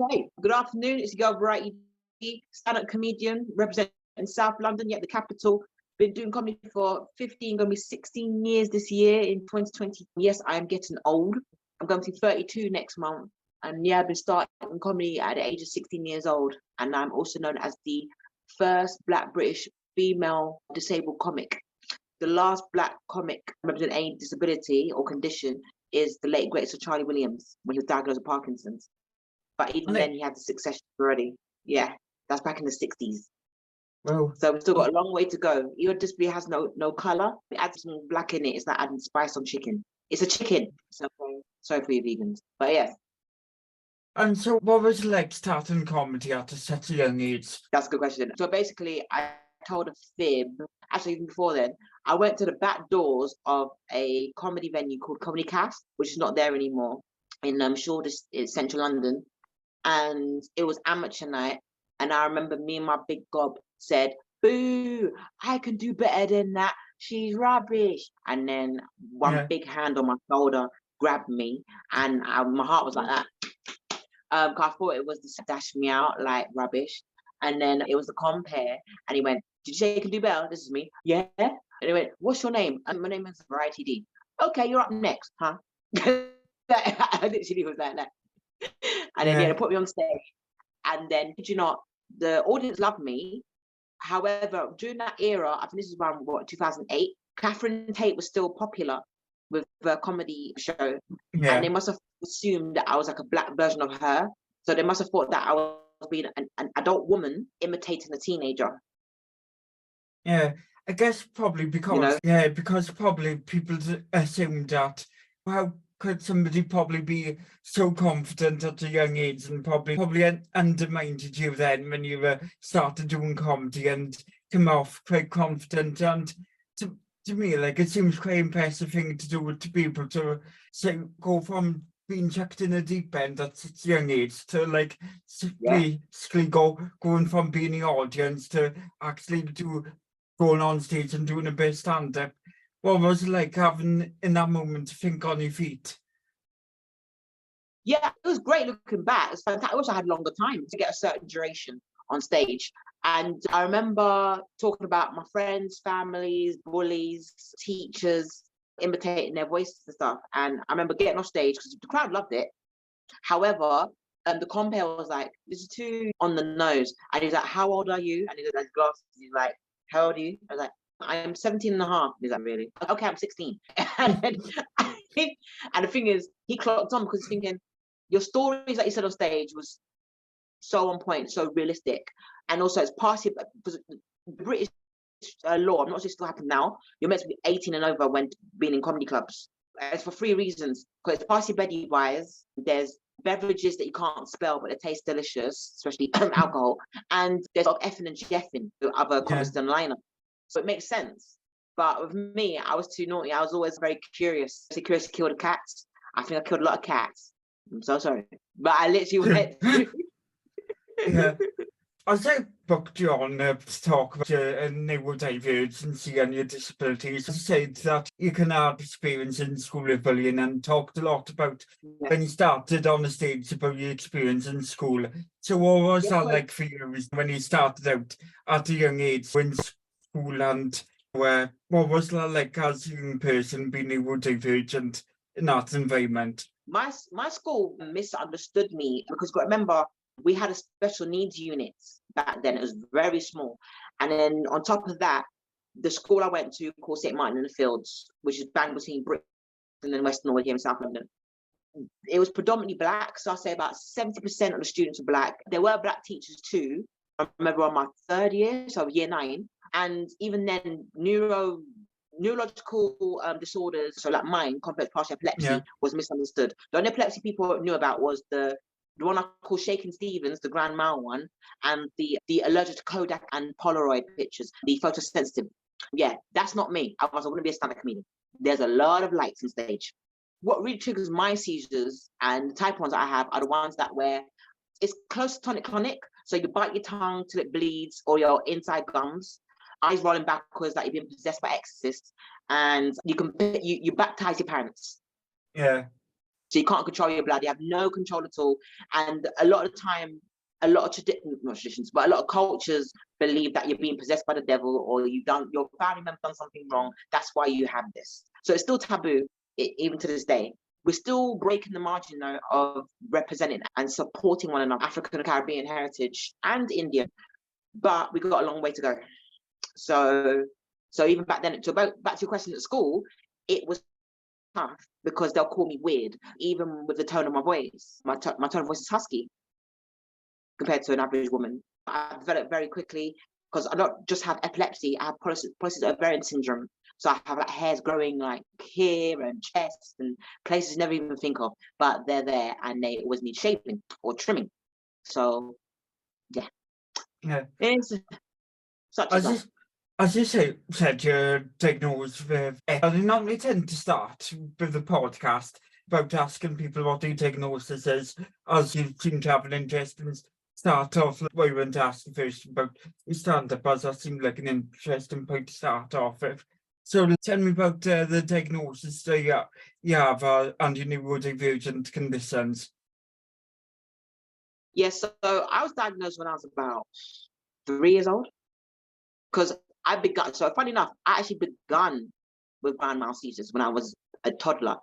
Okay, good afternoon. It's your girl Variety, stand-up comedian representing South London, yet the capital. Been doing comedy for 15, going to be 16 years this year in 2020. Yes, I am getting old. I'm going to be 32 next month. And yeah, I've been starting comedy at the age of 16 years old. And I'm also known as the first Black British female disabled comic. The last Black comic representing any disability or condition is the late great Sir Charlie Williams, when he was diagnosed with Parkinson's. But even then, he had the succession already. Yeah, that's back in the 60s. Well, so we've still got a long way to go. Your display has no color. We add some black in it. It's like adding spice on chicken. It's a chicken. So sorry for you vegans, but yeah. And so, what was it like starting comedy at such a young age? That's a good question. So basically, I told a fib. Actually, even before then, I went to the back doors of a comedy venue called Comedy Cast, which is not there anymore, in Shoreditch, central London. And it was amateur night, and I remember me and my big gob said, "Boo, I can do better than that, she's rubbish." And then one big hand on my shoulder grabbed me, and my heart was like that, I thought it was to dash me out like rubbish. And then it was the compere, and he went, "Did you say you can do better?" This is me. Yeah. And he went, "What's your name?" And my name is Variety D. "Okay, you're up next, huh?" I literally was like that. And then they put me on stage, and then did you not, the audience loved me. However, during that era, I think this is around 2008, Catherine Tate was still popular with the comedy show, and they must have assumed that I was like a Black version of her. So they must have thought that I was being an adult woman imitating a teenager. Yeah, I guess probably because because probably people assumed that, how could somebody probably be so confident at a young age, and probably undermined you then when you started doing comedy and come off quite confident. And to me, like, it seems quite impressive thing to do to be able to go from being chucked in a deep end at such a young age to like basically going from being the audience to actually going on stage and doing a bit of stand-up. What was it like having in that moment to think on your feet? Yeah, it was great looking back. It's fantastic. I wish I had longer time to get a certain duration on stage. And I remember talking about my friends, families, bullies, teachers, imitating their voices and stuff. And I remember getting off stage because the crowd loved it. However, the compere was like, "This is too on the nose." And he's like, "How old are you?" And he's got his glasses. He's like, "How old are you?" I was like, "I am 17 and a half. He's like, "Really?" "Okay, I'm 16. And the thing is, he clocked on because he's thinking, your stories that you said on stage was so on point, so realistic. And also it's partially because the British law, I'm not sure it still happens now, you're meant to be 18 and over when being in comedy clubs. It's for 3 reasons. Because it's party beddy wise, there's beverages that you can't spell but they taste delicious, especially alcohol, and there's effing and jeffing with other comics in the lineup. So it makes sense. But with me, I was too naughty. I was always very curious. I was curious to kill the cats. I think I killed a lot of cats. I'm so sorry. But I literally went As I booked you on to talk about your neurodivergency and your disabilities, you said that you can have experience in school of bullying, and talked a lot about when you started on the stage about your experience in school. So what was that like for you when you started out at a young age in school, and what was that like as a young person being neurodivergent in that environment? My school misunderstood me because remember, we had a special needs unit back then. It was very small. And then on top of that, the school I went to called St. Martin in the Fields, which is bang between Britain and West Norwood here in South London. It was predominantly Black, so I'll say about 70% of the students were Black. There were Black teachers too. I remember on my 3rd year, so year 9, and even then neurological disorders, so like mine, complex partial epilepsy, was misunderstood. The only epilepsy people knew about was the one I call Shakin' Stevens, the Grand Mal one, and the allergic to Kodak and Polaroid pictures, the photosensitive. Yeah, that's not me. I wouldn't be a stand-up comedian. There's a lot of lights on stage. What really triggers my seizures and the type of ones I have are the ones that where it's close to tonic-clonic, so you bite your tongue till it bleeds, or your inside gums, eyes rolling backwards like you've been possessed by exorcists, and you baptize your parents. Yeah. So you can't control your blood. You have no control at all. And a lot of the time, a lot of not traditions, but a lot of cultures believe that you're being possessed by the devil, or your family member done something wrong. That's why you have this. So it's still taboo, even to this day. We're still breaking the margin, though, of representing and supporting one another, African and Caribbean heritage and Indian. But we've got a long way to go. So even back then, back to your question at school, it was tough because they'll call me weird, even with the tone of my voice. My tone of voice is husky compared to an average woman. I developed very quickly because I don't just have epilepsy, I have polycystic ovarian syndrome. So I have like hairs growing like here and chest and places you never even think of, but they're there and they always need shaping or trimming. So yeah. It's such as you said, you're diagnosed with, I normally tend to start with the podcast about asking people what their diagnosis is, as you seem to have an interest in start off. Well, you went to ask first about your stand-up, as that seemed like an interesting point to start off with. So tell me about the diagnosis that you have and your neurodivergent conditions. Yes, so I was diagnosed when I was about 3 years old, because so funny enough, I actually begun with grand mal seizures when I was a toddler.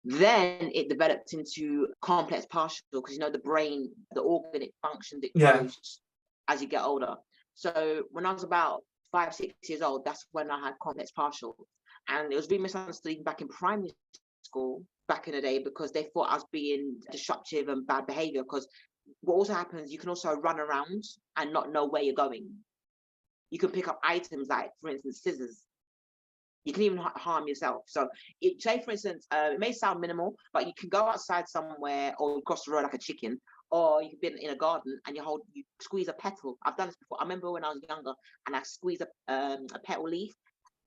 Then it developed into complex partial, because the brain, the organ, it functions, it grows as you get older. So when I was about 5, 6 years old, that's when I had complex partial. And it was really misunderstood even back in primary school, back in the day, because they thought I was being disruptive and bad behavior. Because what also happens, you can also run around and not know where you're going. You can pick up items like, for instance, scissors. You can even harm yourself. So say, for instance, it may sound minimal, but you can go outside somewhere or cross the road like a chicken, or you can be in a garden and you squeeze a petal. I've done this before. I remember when I was younger and I squeezed a petal leaf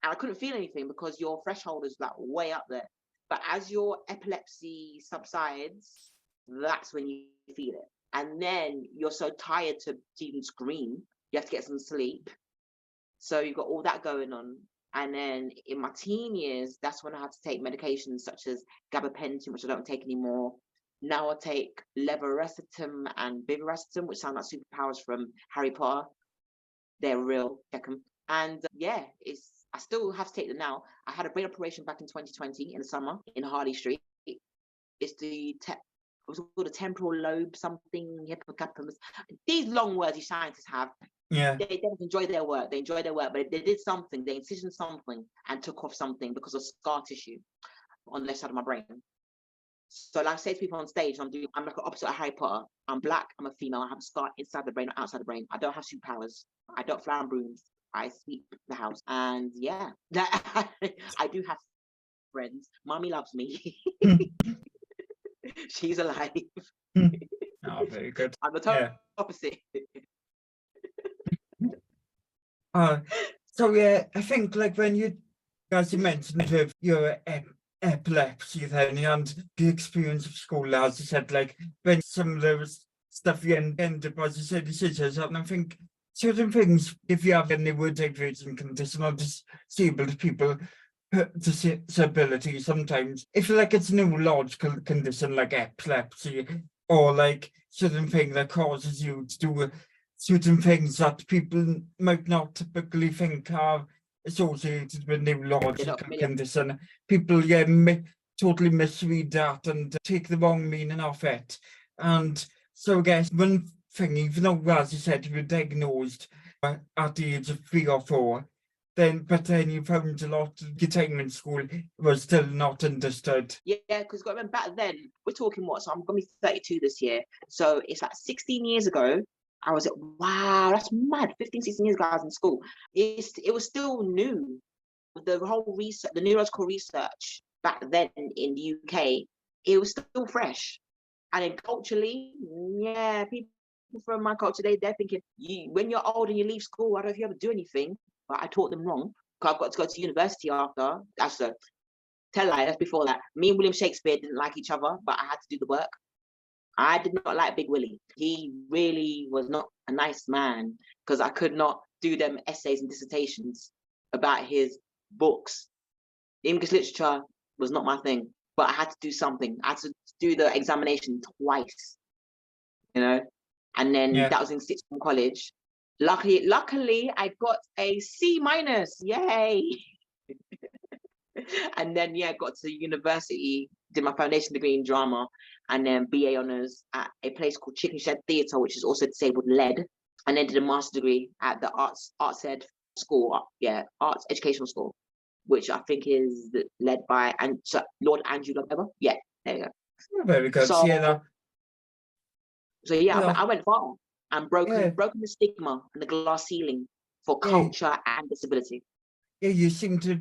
and I couldn't feel anything because your threshold is like way up there. But as your epilepsy subsides, that's when you feel it. And then you're so tired to even scream, you have to get some sleep. So you've got all that going on. And then in my teen years, that's when I had to take medications such as gabapentin, which I don't take anymore. Now I take levetiracetam and biviracetam, which sound like superpowers from Harry Potter. They're real, check them. And I still have to take them now. I had a brain operation back in 2020 in the summer in Harley Street. It's it was called a temporal lobe, something, hippocampus. These long words these scientists have. Yeah. They don't enjoy their work. They enjoy their work, but they did something. They incisioned something and took off something because of scar tissue on the left side of my brain. So like I say to people on stage, I'm like the opposite of Harry Potter. I'm black, I'm a female, I have a scar inside the brain or outside the brain. I don't have superpowers. I don't fly on brooms. I sweep the house. And I do have friends. Mommy loves me. She's alive. Oh, very good. I'm the total opposite. So I think like when you, as you mentioned, with your epilepsy then and the experience of school, as you said, like when some of those stuff you end up, as you said, decisions, and I think certain things, if you have a neurodivergent condition or disabled people, disability, sometimes if like it's a neurological condition like epilepsy or like certain thing that causes you to do certain things that people might not typically think are associated with neurological condition, people totally misread that and take the wrong meaning of it. And so I guess one thing, even though, as you said, you were diagnosed at the age of 3 or 4, but then you found a lot of your time in school was still not understood. Yeah, because remember back then, we're talking so I'm going to be 32 this year. So it's like 16 years ago. I was like, wow, that's mad. 15, 16 years ago, I was in school. It was still new. The whole research, the neurological research back then in the UK, it was still fresh. And then culturally, people from my culture, they're thinking, when you're old and you leave school, I don't know if you ever do anything. But I taught them wrong. Because I've got to go to university after. That's before that. Me and William Shakespeare didn't like each other, but I had to do the work. I did not like Big Willie. He really was not a nice man because I could not do them essays and dissertations about his books. English literature was not my thing, but I had to do something. I had to do the examination twice, and then that was in sixth form college. Luckily, I got a C-, yay! And then got to university, did my foundation degree in drama, and then BA honours at a place called Chicken Shed Theatre, which is also disabled led, and then did a master's degree at the arts ed school, arts educational school, which I think is led by Lord Andrew Lovever. Yeah, there you go. Very good. So I went far and broken the stigma and the glass ceiling for culture and disability. Yeah, you seem to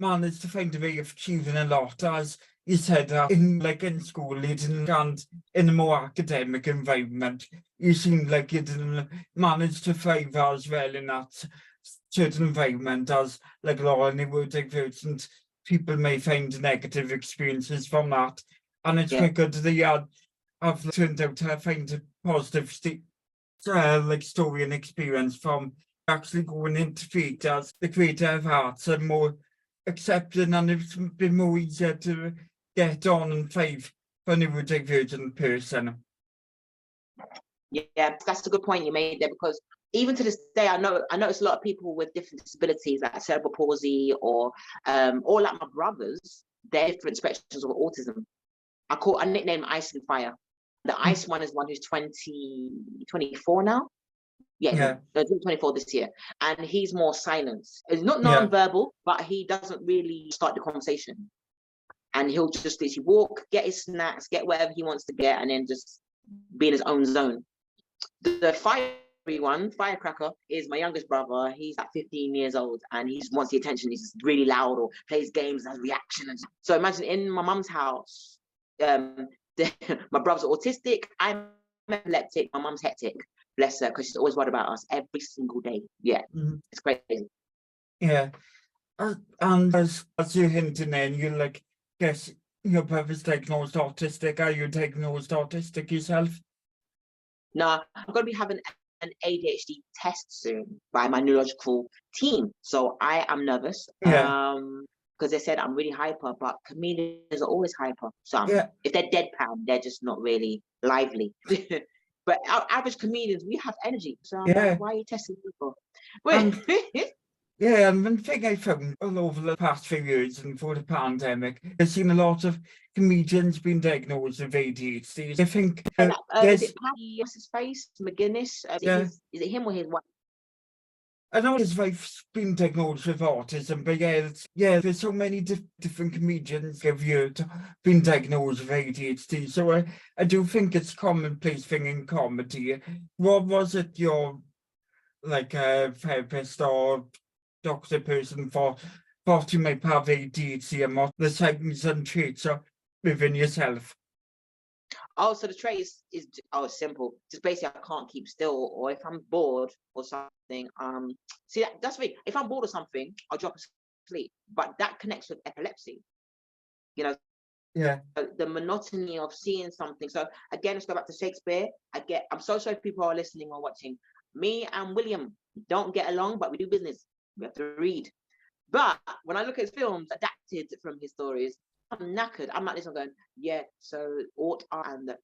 manage to find a way of achieving a lot, as you said, in school, you didn't, and in a more academic environment, you seemed like you didn't manage to thrive as well in that certain environment, as a lot of neurodivergent people may find negative experiences from that. And it's quite good that you have turned out to find a positive story and experience from actually going into theatre, as the creative arts are more accepting, and it's been more easier to get on and thrive for a neurodivergent person. Yeah, that's a good point you made there, because even to this day, I notice a lot of people with different disabilities, like cerebral palsy, or like my brothers, they're different spectrums of autism. I nickname Ice and Fire. The Ice one is one who's 24 now. Yeah, 24 this year, and he's more silent. It's not non-verbal, but he doesn't really start the conversation, and he'll just literally walk, get his snacks, get whatever he wants to get, and then just be in his own zone. The fiery one, Firecracker, is my youngest brother. He's like 15 years old, and he just wants the attention. He's just really loud, or plays games, has reactions. So imagine in my mum's house, my brother's autistic, I'm epileptic, my mum's hectic. Bless her, because she's always worried about us every single day. Yeah, It's crazy. Yeah, and as you're hinting in, you guess your brother's diagnosed autistic. Are you diagnosed autistic yourself? No, I'm going to be having an ADHD test soon by my neurological team, so I am nervous. Because they said I'm really hyper, but comedians are always hyper. So if they're deadpan, they're just not really lively. But our average comedians, we have energy. So why are you testing people? And one thing I found all over the past few years and for the pandemic, I've seen a lot of comedians being diagnosed with ADHD. I think is it Paddy, what's his face? McGuinness? Is it him or his wife? I know his wife's been diagnosed with autism, but there's so many different comedians have been diagnosed with ADHD. So I do think it's a commonplace thing in comedy. What was it your therapist or doctor person thought you might have ADHD, and what the signs and traits are within yourself? Oh, so the trait is simple. Just basically, I can't keep still, or if I'm bored or something, see that's the thing. If I'm bored or something, I'll drop asleep. But that connects with epilepsy. The monotony of seeing something. So again, let's go back to Shakespeare. I'm so sorry if people are listening or watching. Me and William don't get along, but we do business. We have to read. But when I look at his films adapted from his stories, I'm knackered. I'm like this. I'm going, so and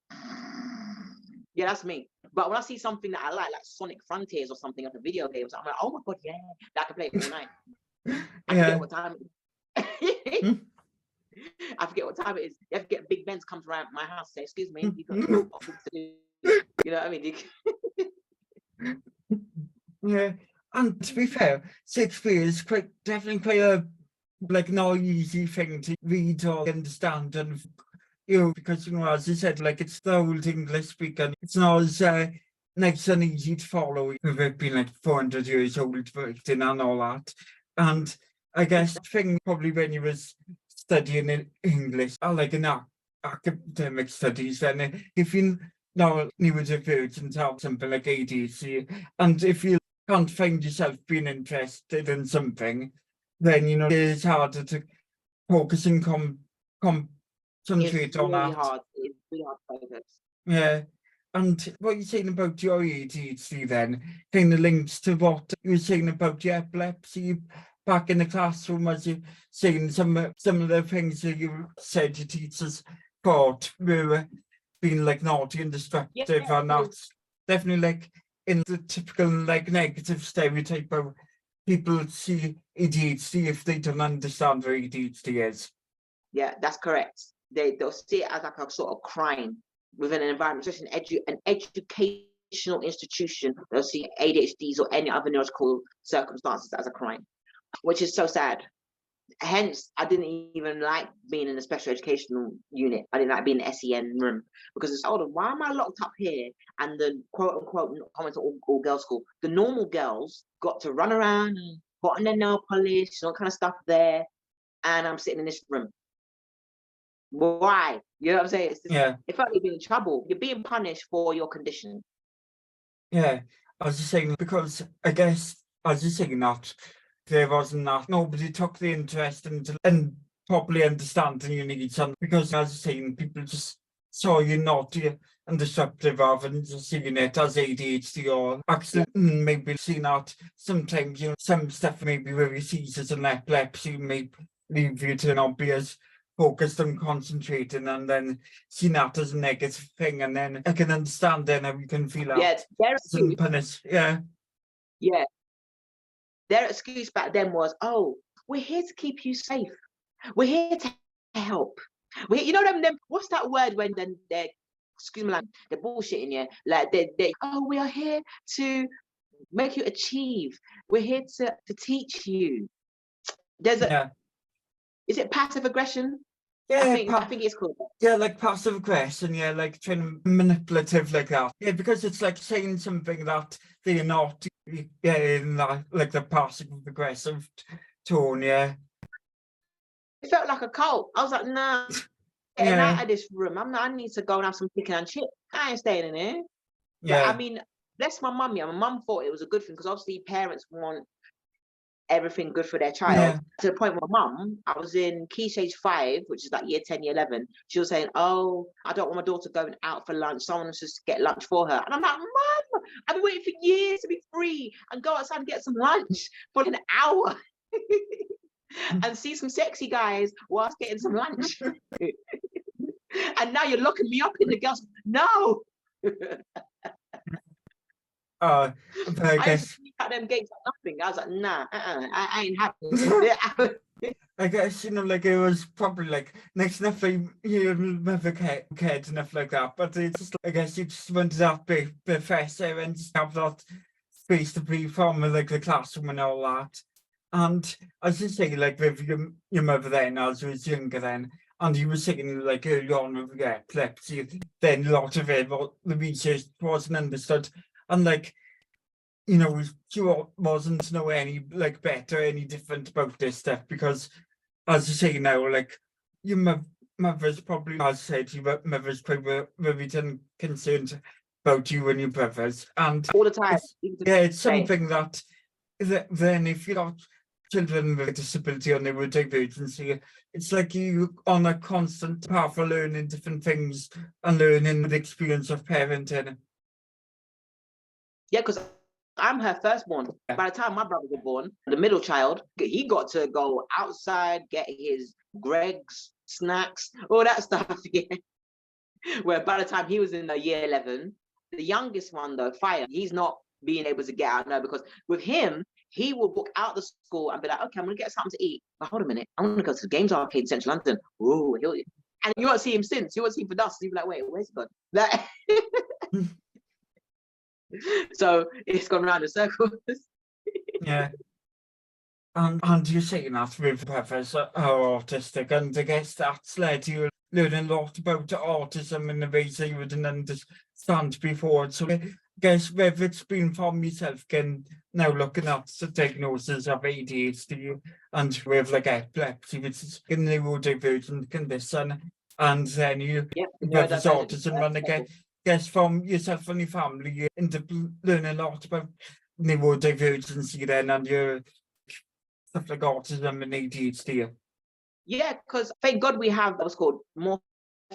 that's me. But when I see something that I like Sonic Frontiers or something of the video games, I'm like, oh my god, that I can play it all night. I forget what time it is. I forget what time it is. You have to get Big Ben's comes around my house and say, excuse me, you got things to do. You know what I mean? And to be fair, Shakespeare is definitely quite a not easy thing to read or understand, and because as you said, it's the old English speaking, it's not as nice and easy to follow with it being 400 years old written and all that. And I guess the thing probably when you was studying in English or in academic studies, then if you know neurodivergent have something like ADHD, and if you can't find yourself being interested in something, then it's harder to focus and concentrate on that. It's really hard to focus. Yeah. And what you're saying about your ADHD then kind of links to what you were saying about your epilepsy back in the classroom, as you saying some of the things that you said your teachers thought were being like naughty and destructive, Yeah, and that's definitely like in the typical like negative stereotype of people see ADHD if they don't understand what ADHD is. yeah, that's correct. They'll see it as like a sort of crime within an environment, just an educational institution. They'll see ADHDs or any other neurological circumstances as a crime, which is so sad. Hence, I didn't even like being in a special educational unit. I didn't like being in the SEN room because it's, hold on, why am I locked up here? And the quote unquote comment all girls school, the normal girls got to run around and put on their nail polish and all kind of stuff there, and I'm sitting in this room. Why? You know what I'm saying? It's just, Yeah. it felt like you're being in trouble. You're being punished for your condition. Yeah, I was just saying, because I guess I was just saying that there wasn't that nobody took the interest in properly understanding your needs, and because as I was saying, people just saw you naughty and disruptive of and just seeing it as ADHD, or actually maybe seeing that sometimes, you know, some stuff maybe where you see as an epilepsy may leave you to not be as focused on concentrating, and then seeing that as a negative thing, and then I can understand then how you can feel that. Yeah, their excuse, punish. Yeah. yeah. Their excuse back then was, oh, we're here to keep you safe. We're here to help. You know them, what's that word when then they're, excuse me, like they're bullshitting you? Like they oh, we are here to make you achieve. We're here to teach you. There's a, is it passive aggression? Yeah, I think it's called. Yeah, like passive aggression, yeah, like trying to manipulative like that. Yeah, because it's like saying something that they're not, yeah, in that, like the passive aggressive tone, yeah. It felt like a cult. I was like, nah, getting out of this room. I need to go and have some chicken and chips. I ain't staying in here. Yeah. But I mean, bless my mum. Yeah, my mum thought it was a good thing because obviously parents want everything good for their child. To the point where my mum, I was in key stage 5, which is like year 10, year 11. She was saying, oh, I don't want my daughter going out for lunch. Someone just get lunch for her. And I'm like, Mum, I've been waiting for years to be free and go outside and get some lunch for an hour. And see some sexy guys whilst getting some lunch. And now you're locking me up in the girls. No. I guess at them gates like nothing. I was like, nah, I ain't happy. I guess, you know, like it was probably like next enough you never cared enough like that, but it's just, I guess you just wanted that big professor and just have that space to be from like the classroom and all that. And I was just saying, like with your mother then, as I was younger then, and you were saying like early on with epilepsy, then a lot of it, the research wasn't understood, and like, you know, she wasn't know any like better, any different about this stuff, because as you say now, like your mother's probably, as I said, your mother's quite worried and concerned about you and your brothers, and all the time. It's something that then if you're not children with a disability or neurodivergency, it's like you on a constant path of learning different things and learning the experience of parenting. Yeah, because I'm her firstborn. By the time my brothers were born, the middle child, he got to go outside, get his Greg's, snacks, all that stuff. Yeah. Where by the time he was in the year 11, the youngest one though, Fire, he's not being able to get out now, because with him, he will book out the school and be like, okay, I'm gonna get something to eat. But hold a minute, I'm gonna go to the games arcade in Central London. Ooh, and you won't see him since. You won't see him for dust. You'll be like, wait, where's he gone? Like, so it's gone round in circles. Yeah. And you're saying that with brothers are autistic, and I guess that's led you learning a lot about autism in the ways that you wouldn't understand before. So I guess whether it's been from yourself again, now looking at the diagnosis of ADHD and with like epilepsy, which is a neurodivergent condition, and then you brother's autism, and I guess from yourself and your family, you end up learning a lot about neurodivergency then, and your stuff like autism and ADHD. Yeah, because thank God we have what's called more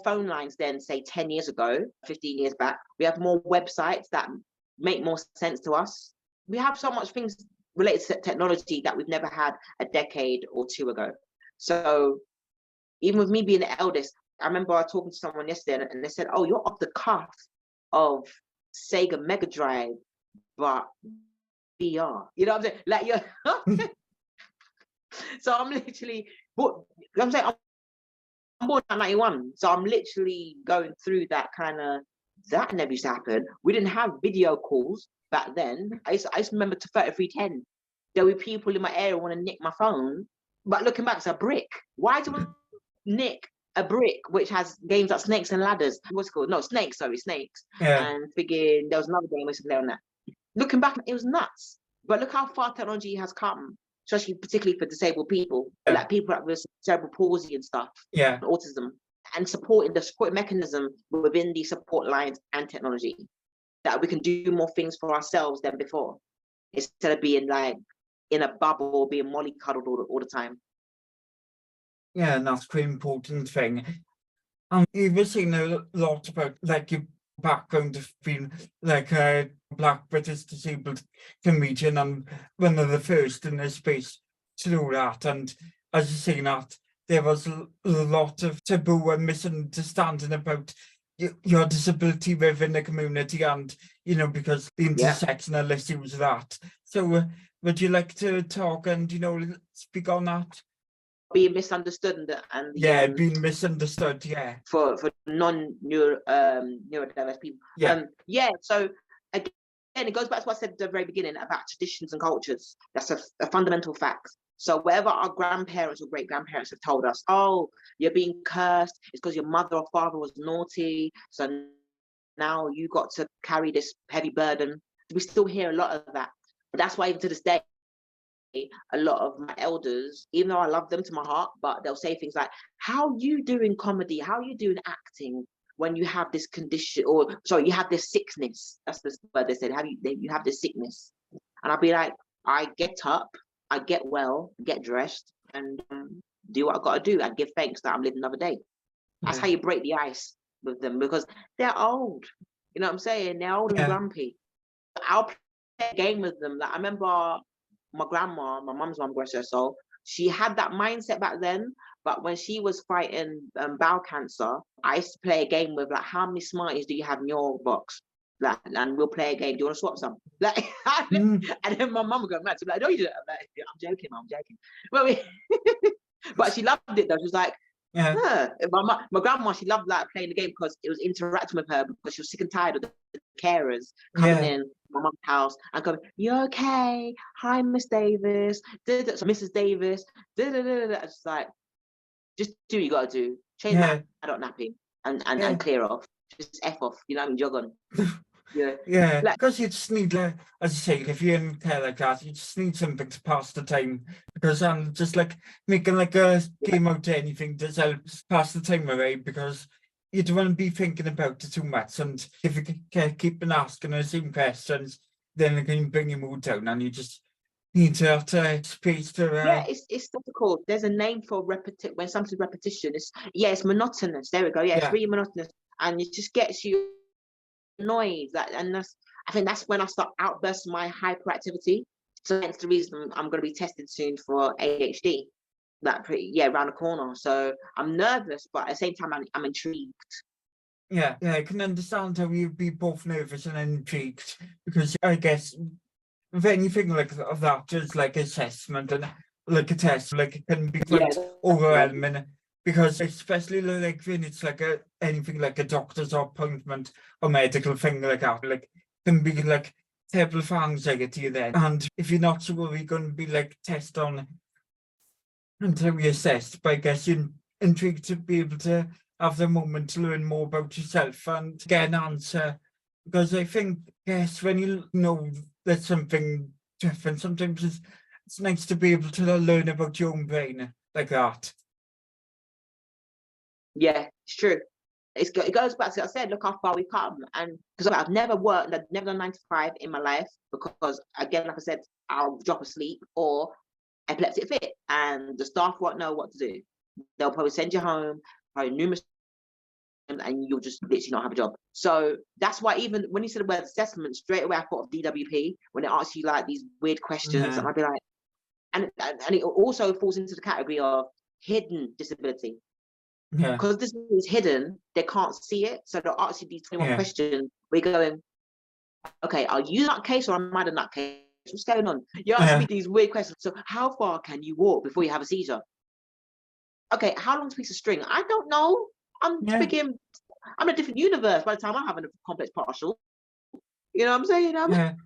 phone lines than say 10 years ago, 15 years back. We have more websites that make more sense to us. We have so much things related to technology that we've never had a decade or two ago. So even with me being the eldest, I remember talking to someone yesterday and they said, oh, you're off the cuff of Sega Mega Drive, but VR. You know what I'm saying? Like you're so I'm literally, I'm saying I'm born in 91, so I'm literally going through that kind of, that never used to happen. We didn't have video calls back then. I used to remember to 3310. There were people in my area want to nick my phone, but looking back, it's a brick. Why do we nick a brick which has games like Snakes and Ladders? What's it called? No, Snakes, sorry, Snakes. Yeah. And thinking there was another game I used to play on that. Looking back, it was nuts. But look how far technology has come, especially particularly for disabled people, like people with cerebral palsy and stuff, autism, and supporting the support mechanism within the support lines and technology, that we can do more things for ourselves than before, instead of being like in a bubble or being mollycoddled all the time. Yeah, and that's quite an important thing. And you were saying a lot about like your background of being like a Black British disabled comedian and one of the first in the space to do that. And as you're saying that, there was a lot of taboo and misunderstanding about your disability within the community, and you know, because the intersectional issues of that. So would you like to talk and, you know, speak on that? Being misunderstood and being misunderstood, for neurodiverse people. So again, it goes back to what I said at the very beginning about traditions and cultures. That's a fundamental fact. So whatever our grandparents or great grandparents have told us, oh, you're being cursed, it's because your mother or father was naughty, so now you got to carry this heavy burden. We still hear a lot of that. That's why even to this day, a lot of my elders, even though I love them to my heart, but they'll say things like, how are you doing comedy? How are you doing acting when you have this condition, or sorry, you have this sickness? That's the word they said. You have this sickness? And I'll be like, I get up, I get well, get dressed, and do what I got to do. I give thanks that I'm living another day. That's how you break the ice with them, because they're old. You know what I'm saying? They're old and grumpy. I'll play a game with them. Like I remember my grandma, my mum's mum, bless her soul, she had that mindset back then. But when she was fighting bowel cancer, I used to play a game with like, how many Smarties do you have in your box? Like, and we'll play a game. Do you want to swap some? Like, and then my mum would go mad. She'd be like, no, you don't. I'm like, I'm joking, I'm joking. But she loved it though. She was like, my grandma, she loved like playing the game because it was interacting with her, because she was sick and tired of the carers coming in my mum's house and going, you okay? Hi, Miss Davis. So Mrs. Davis. It's like, just do what you gotta do. Change that adult nappy and clear off. Just F off, you know what I mean? Jog on. Because you just need, like, as you say, if you're in care like that, you just need something to pass the time, because I'm just like making like a game out of anything that helps pass the time away, because you don't want to be thinking about it too much, and if you keep asking the same questions, then it can bring your mood down, and you just need to have space to it's difficult. There's a name for when something's repetition. It's monotonous. There we go. It's really monotonous, and it just gets you annoyed. I think that's when I start outbursting my hyperactivity. So that's the reason I'm going to be tested soon for ADHD. Around the corner. So I'm nervous, but at the same time I'm intrigued. I can understand how you'd be both nervous and intrigued, because I guess with anything like that, there's like assessment and like a test, like it can be quite overwhelming, because especially like when it's like anything like a doctor's appointment or medical thing like that, like can be like terrible for anxiety then. And if you're not sure, you're going to be like test on until you're assessed. But I guess you're intrigued to be able to have the moment to learn more about yourself and get an answer, because I think, yes, when you know there's something different, sometimes it's nice to be able to learn about your own brain like that. Yeah, it's true. It goes back to what I said, look how far we've come. And because I've never worked, I've never done 9 to 5 in my life, because again, like I said, I'll drop asleep or epilepsy fit, and the staff won't know what to do. They'll probably send you home, probably numerous times, and you'll just literally not have a job. So that's why even when you said the word assessment, straight away I thought of DWP, when it asks you like these weird questions, and I'd be like, and it also falls into the category of hidden disability. Yeah. Because this is hidden, they can't see it. So they'll ask you these 21 questions. We're going, okay, are you that case or am I the nutcase? What's going on? You ask me these weird questions. So how far can you walk before you have a seizure? Okay, how long's a piece of string? I don't know. I'm in a different universe by the time I'm having a complex partial. You know what I'm saying?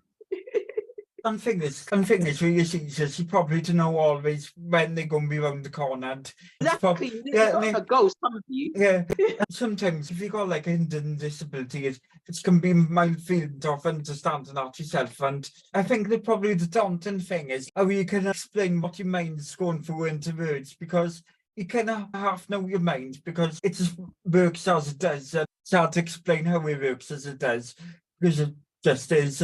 Some things with your seizures, you probably don't know always when they're going to be around the corner. And exactly. A ghost coming for you. Yeah. Sometimes if you've got like a hidden disability, it can be minefield of understanding that yourself. And I think that probably the daunting thing is how you can explain what your mind's going through into words, because you kind of half know your mind because it just works as it does. It's hard to explain how it works as it does because it just is.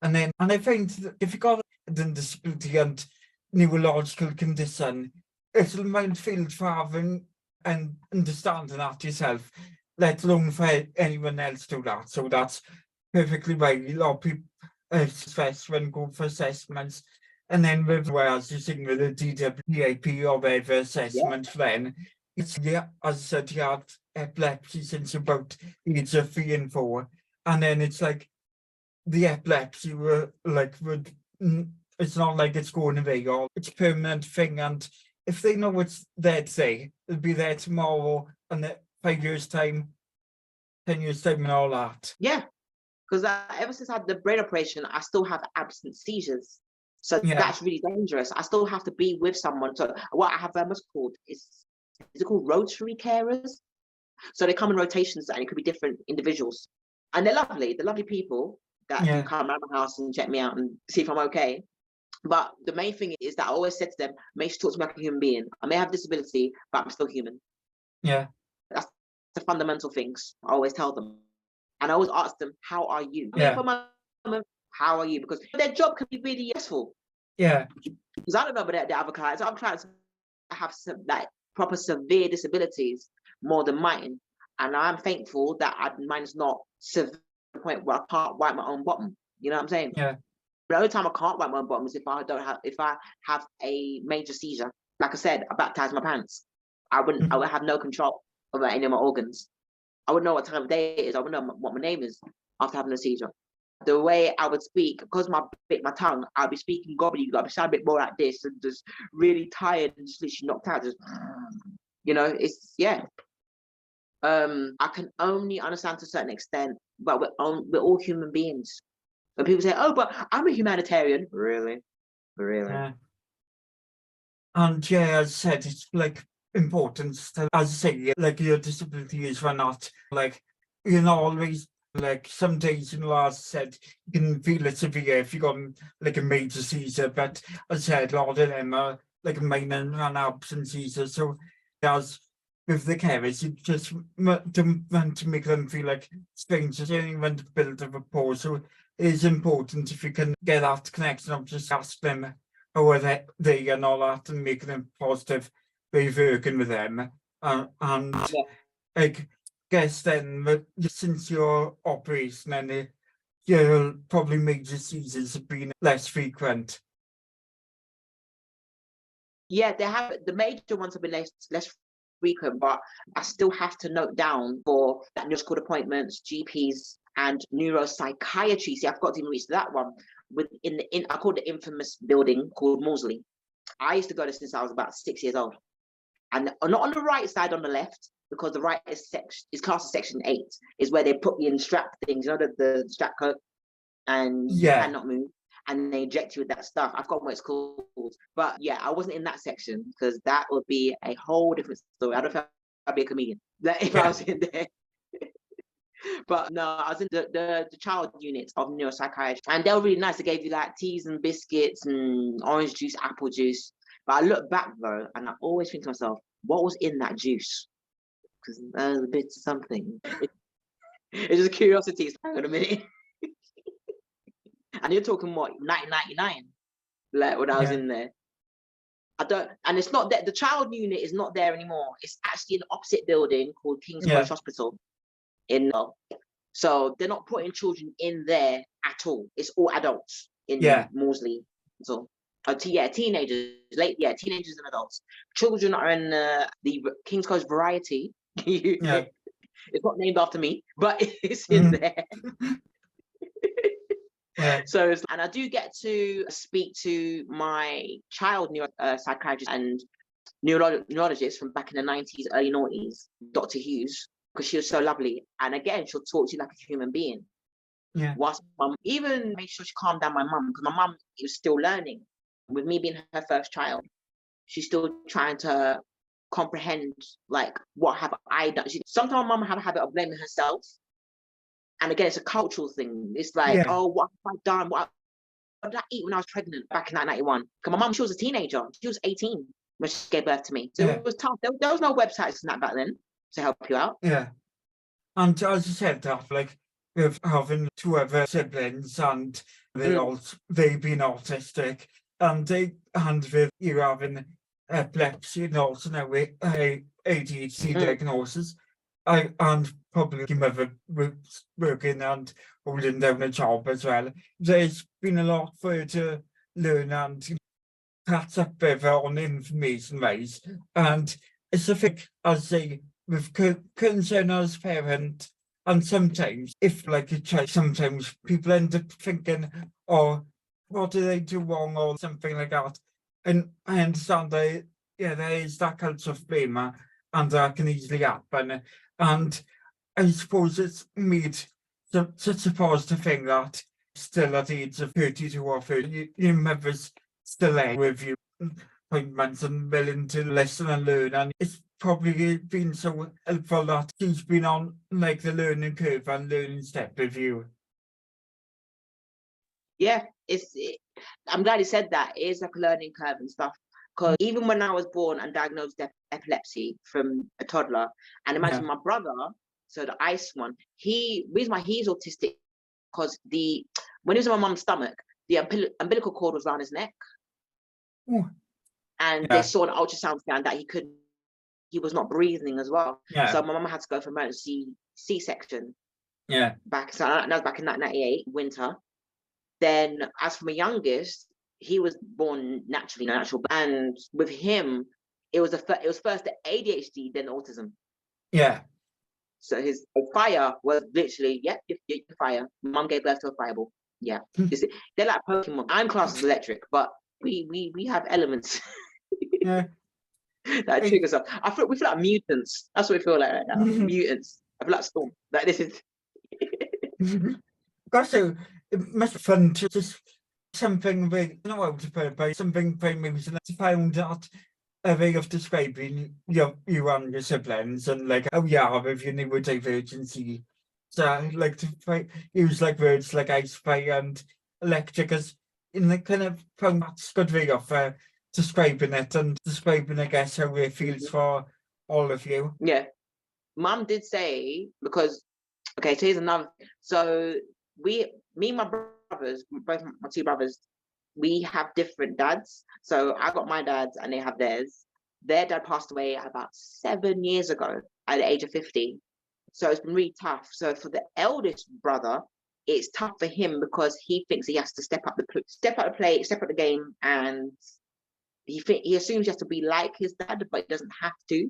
And I find that if you've got a hidden disability and neurological condition, it's a minefield for having and understanding that yourself, let alone for anyone else to do that. So that's perfectly right. A lot of people stress when go for assessments, and then whereas you think with a DWPAP or whatever assessment, then it's as I said, you had epilepsy since about age of 3 and 4, and then it's like the epilepsy it's not like it's going away or it's a permanent thing, and if they know it's there today, it'll be there tomorrow and 5 years time, 10 years time and all that. Yeah, because ever since I had the brain operation, I still have absent seizures. So that's really dangerous. I still have to be with someone. So what I have what's called is it called rotary carers? So they come in rotations and it could be different individuals. And they're lovely people that do come around my house and check me out and see if I'm okay. But the main thing is that I always said to them, make sure to talk to me like a human being. I may have disability, but I'm still human. Yeah. That's the fundamental things I always tell them. And I always ask them, how are you? How are you? Because their job can be really useful. Yeah. Because I don't know about the other clients. Other clients have some like proper severe disabilities more than mine. And I'm thankful that mine is not severe to the point where I can't wipe my own bottom. You know what I'm saying? Yeah. The only time I can't wipe my own bottom is if I have a major seizure. Like I said, I baptized my pants. I would have no control over any of my organs. I wouldn't know what time of day it is. I wouldn't know what my name is after having a seizure. The way I would speak, because my tongue, I'll be speaking gobbledygook. I'll be sounding a bit more like this and just really tired and just literally knocked out. Just, it's I can only understand to a certain extent, but we're all human beings. When people say, "Oh, but I'm a humanitarian," really. Yeah. And as I said, it's like important to, as I say, like your disability is not like you're not always like some days, as I said, you can feel it severe if you got like a major seizure, but as I said, a lot of them are like a minor and absent seizure. So as with the carers, you just don't want to make them feel like strangers. You only want to build a rapport. So it is important if you can get that connection of just ask them how are they and all that and making them positive way of working with them. I guess then since your operation and your probably major seizures have been less frequent. Yeah, they have. The major ones have been less frequent, but I still have to note down for neurological appointments, GPs, and neuropsychiatry. See, I forgot to even reach that one. I call the infamous building called Maudsley. I used to go there since I was about 6 years old, and not on the right side, on the left, because the right is classed as section 8, is where they put you in strap things, the strap coat, and you cannot move. And they inject you with that stuff. I forgot what it's called. But yeah, I wasn't in that section because that would be a whole different story. I don't know if I'd be a comedian if I was in there. But no, I was in the child unit of neuropsychiatry. And they were really nice. They gave you like teas and biscuits and orange juice, apple juice. But I look back though, and I always think to myself, what was in that juice? Because there's a bit of something. It's just curiosity. Hang on a minute. And you're talking what, 1999, like when I was in there. And it's not that the child unit is not there anymore. It's actually an opposite building called King's College Hospital. So they're not putting children in there at all. It's all adults in Maudsley. So teenagers, teenagers and adults. Children are in the King's College Variety, Yeah. It's not named after me, but it's in there. Yeah. So, and I do get to speak to my child psychiatrist and neurologist from back in the 90s, early 90s, Dr. Hughes, because she was so lovely. And again, she'll talk to you like a human being. Yeah. Whilst mum even made sure she calmed down my mum, because my mum was still learning. With me being her first child, she's still trying to comprehend, like, what have I done? Sometimes mum have a habit of blaming herself. And again, it's a cultural thing. It's like, oh, what have I done? What did I eat when I was pregnant back in 1991? Because my mum, she was a teenager. She was 18 when she gave birth to me. So it was tough. There was no websites and that back then to help you out. Yeah. And as you said that, like, with having two other siblings and they being autistic, and with you having epilepsy and also now with ADHD diagnosis, and probably your mother working and holding down a job as well. There's been a lot for you to learn and catch up with on information wise, and it's a thing, as they with concern as parent, and sometimes if like a child, sometimes people end up thinking, oh, what do they do wrong or something like that, and I understand that there is that culture of blame, and that can easily happen, and I suppose it's made such a positive thing that still at the age of 32 or 30, your mother's still there with you, appointments and willing to listen and learn, and it's probably been so helpful that she's been on like the learning curve and learning step with you. Yeah, I'm glad you said that. It is like a learning curve and stuff. Because even when I was born and diagnosed with epilepsy from a toddler, and imagine my brother, so the ice one, reason why he's autistic, because when he was in my mum's stomach, the umbilical cord was around his neck. Ooh. And they saw an ultrasound scan that he was not breathing as well. So my mum had to go for emergency C-section. So that was back in 1998 winter. Then as for my youngest, he was born naturally, natural, and with him, it was first the ADHD, then autism. So his fire was literally, you're fire. Mum gave birth to a fireball. They're like Pokemon. I'm classed as electric, but we have elements that trigger stuff. We feel like mutants. That's what we feel like right now. Mutants. I feel like Storm. Like this is. Also, it must be fun to just something very, I don't know how to put it, but something very amusing. I found out a way of describing you and your siblings and like how you are with your neurodivergency. So I like to use like words like ice, fire and electric as in the kind of found that's a good way of describing it and describing, I guess, how it feels for all of you. Yeah. Mum did say, because, okay, so here's another. So me and my brothers, both my two brothers, we have different dads. So I got my dads and they have theirs. Their dad passed away about 7 years ago at the age of 50. So it's been really tough. So for the eldest brother, it's tough for him because he thinks he has to step up the plate, step up the game, and he assumes he has to be like his dad, but he doesn't have to.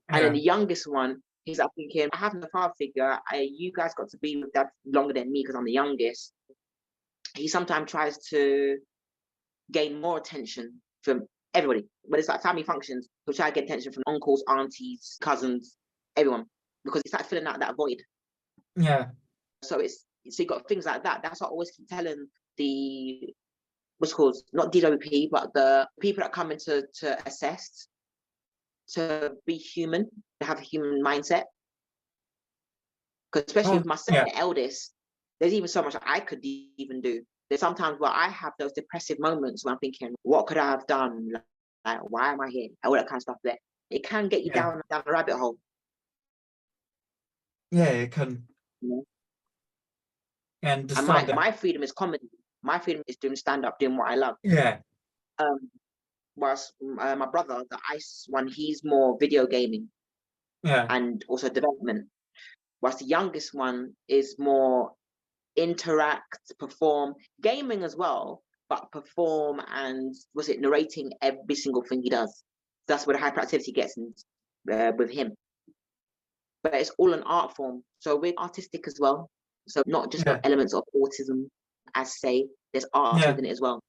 And then the youngest one, he's up thinking, I have no father figure. You guys got to be with dad longer than me because I'm the youngest. He sometimes tries to gain more attention from everybody. But it's like family functions, he'll try to get attention from uncles, aunties, cousins, everyone, because it's like filling out that void. So you got things like that. That's what I always keep telling the what's called, not DWP, but the people that come in to assess, to be human, to have a human mindset. Because especially with myself, the eldest, there's even so much I could even do. There's sometimes where I have those depressive moments where I'm thinking, what could I have done? Like why am I here? All that kind of stuff there. It can get you down a rabbit hole. It can. And my freedom is comedy. My freedom is doing stand-up, doing what I love. Whilst my brother, the ice one, he's more video gaming. And also development. Whilst the youngest one is more interact, perform, gaming as well, but perform and narrating every single thing he does. That's where the hyperactivity gets in. with him. But it's all an art form. So we're artistic as well. So not just got elements of autism, as say, there's art within it as well.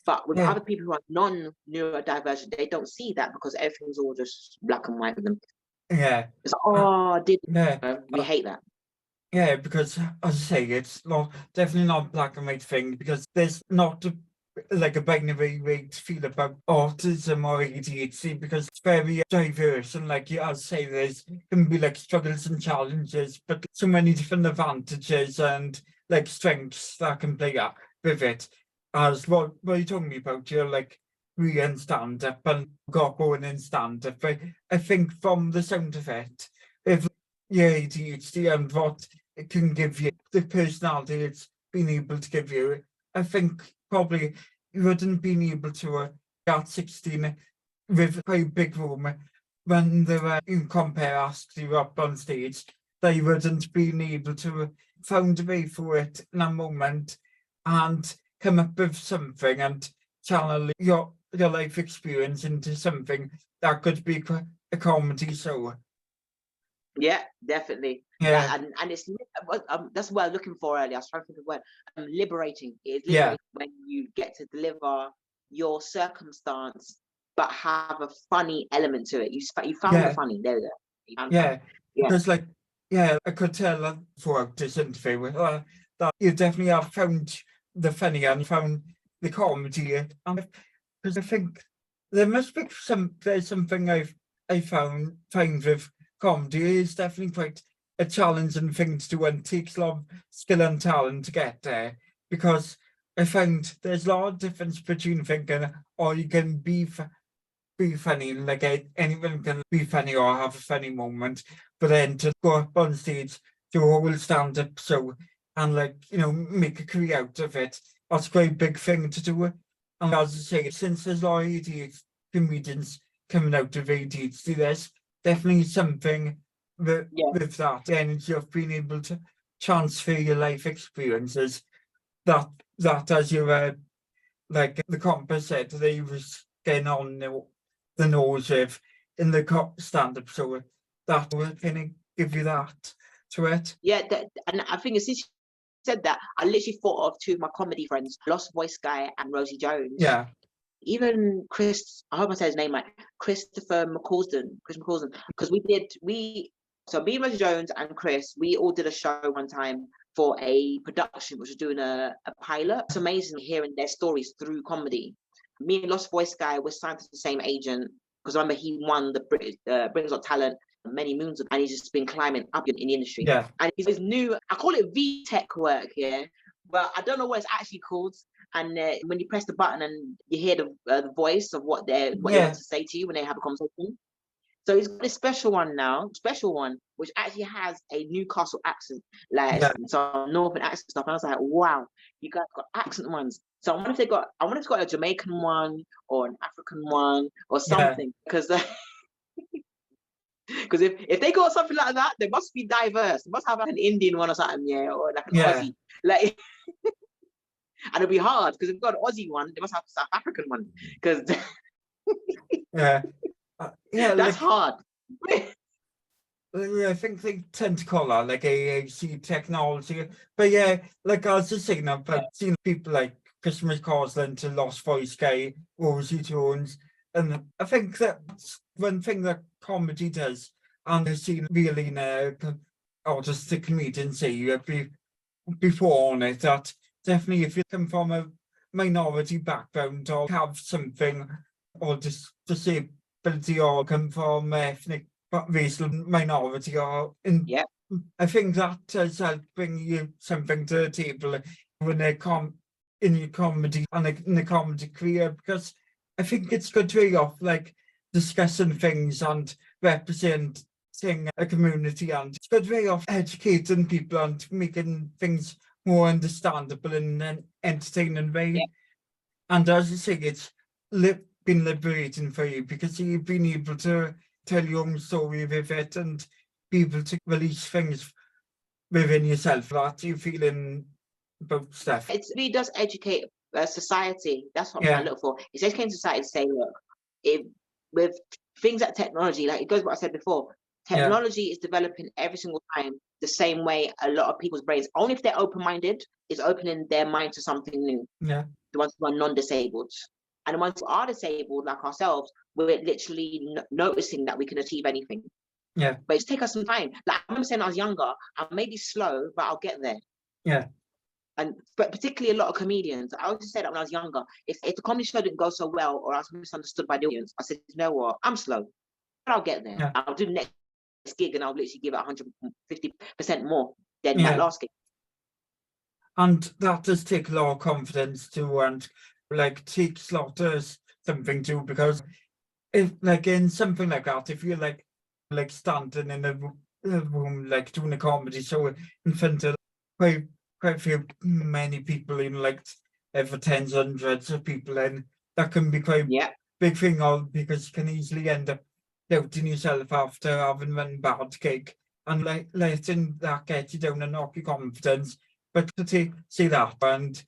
But with other people who are non-neurodivergent, they don't see that because everything's all just black and white with them. Yeah. It's like, we hate that. Yeah, because as I say, it's definitely not black and white thing, because there's not like a binary way to feel about autism or ADHD, because it's very diverse, and like as I say, there's can be like struggles and challenges, but so many different advantages and like strengths that can play up with it. As what you're talking about, you're like we in stand up and got going in stand up. I think from the sound of it, if your ADHD and what it can give you, the personality it's been able to give you, I think probably you wouldn't been able to at 16 with a big room when they were in compare asked you up on stage, they wouldn't been able to found a way for it in a moment and come up with something and channel your life experience into something that could be a comedy show. Yeah, definitely. Yeah. And it's that's what I'm looking for earlier. I was trying to think of the word. Liberating. It's liberating when you get to deliver your circumstance, but have a funny element to it. You found the funny. There we go. Because like, I could tell throughout this interview that you definitely have found the funny and found the comedy, and because I think there must be there's something I find with comedy is definitely quite a challenging thing to do, and takes a lot of skill and talent to get there, because I find there's a lot of difference between thinking, or you can be funny, like anyone can be funny or have a funny moment, but then to go up on stage, do a whole stand-up show and like, make a career out of it, that's quite a big thing to do. And as I say, since there's a lot of ADHD comedians coming out of ADHD, there's definitely something with that energy of being able to transfer your life experiences, that as you were like the compass said, they was getting on the nose with in the stand-up, so that will kind of give you that to it. Yeah, and I think since you said that, I literally thought of two of my comedy friends, Lost Voice Guy and Rosie Jones. Yeah. Even Chris, I hope I said his name right, Christopher McCausden, because so me, Rosie Jones and Chris, we all did a show one time for a production which was doing a pilot. It's amazing hearing their stories through comedy. Me and Lost Voice Guy were signed to the same agent, because remember he won the Britain's Got Talent many moons ago, and he's just been climbing up in the industry. Yeah. And he's new, I call it VTech work here, but I don't know what it's actually called. And when you press the button and you hear the voice of what they want to say to you when they have a conversation. So he's got this special one, which actually has a Newcastle accent, like some northern accent stuff. And I was like, wow, you guys got accent ones. So I wonder if it's got a Jamaican one or an African one or something, because if they got something like that, they must be diverse. They must have an Indian one or something, or like an Aussie, like. And it'll be hard because if they've got an Aussie one, they must have a South African one, because that's hard. I think they tend to call that like AAC technology, but like I was just saying, I've seen people like Chris McCausland to Lost Voice Guy, Rosie Jones, and I think that's one thing that comedy does, and I've seen really or just the comedian say before on it, that definitely if you come from a minority background or have something, or disability, or come from ethnic racial minority, or I think that does help bring you something to the table when in your comedy and in the comedy career, because I think it's good way of like discussing things and representing a community, and it's a good way of educating people and making things more understandable in an entertaining way. And as you say, it's been liberating for you, because you've been able to tell your own story with it and be able to release things within yourself that you feeling about stuff. It really does educate society. That's what I look for. It's educating society to say, look, with things like technology, like it goes what I said before, technology is developing every single time the same way a lot of people's brains, only if they're open-minded, is opening their mind to something new. Yeah. The ones who are non-disabled. And the ones who are disabled, like ourselves, we're literally noticing that we can achieve anything. Yeah. But it's take us some time. Like I remember saying when I was younger, I may be slow, but I'll get there. Yeah. But particularly a lot of comedians, I always say that when I was younger, if the comedy show didn't go so well or I was misunderstood by the audience, I said, you know what, I'm slow, but I'll get there. Yeah. I'll do the next gig and I'll literally give it 150% more than that last gig. And that does take a lot of confidence too, and like takes a lot of something too, because if like in something like that, if you're like standing in a room like doing a comedy show in front of quite many people, in like over tens, hundreds of people, and that can be quite big thing, all because you can easily end up doubting yourself after having one bad gig and like letting that get you down and knock your confidence. But to see that, and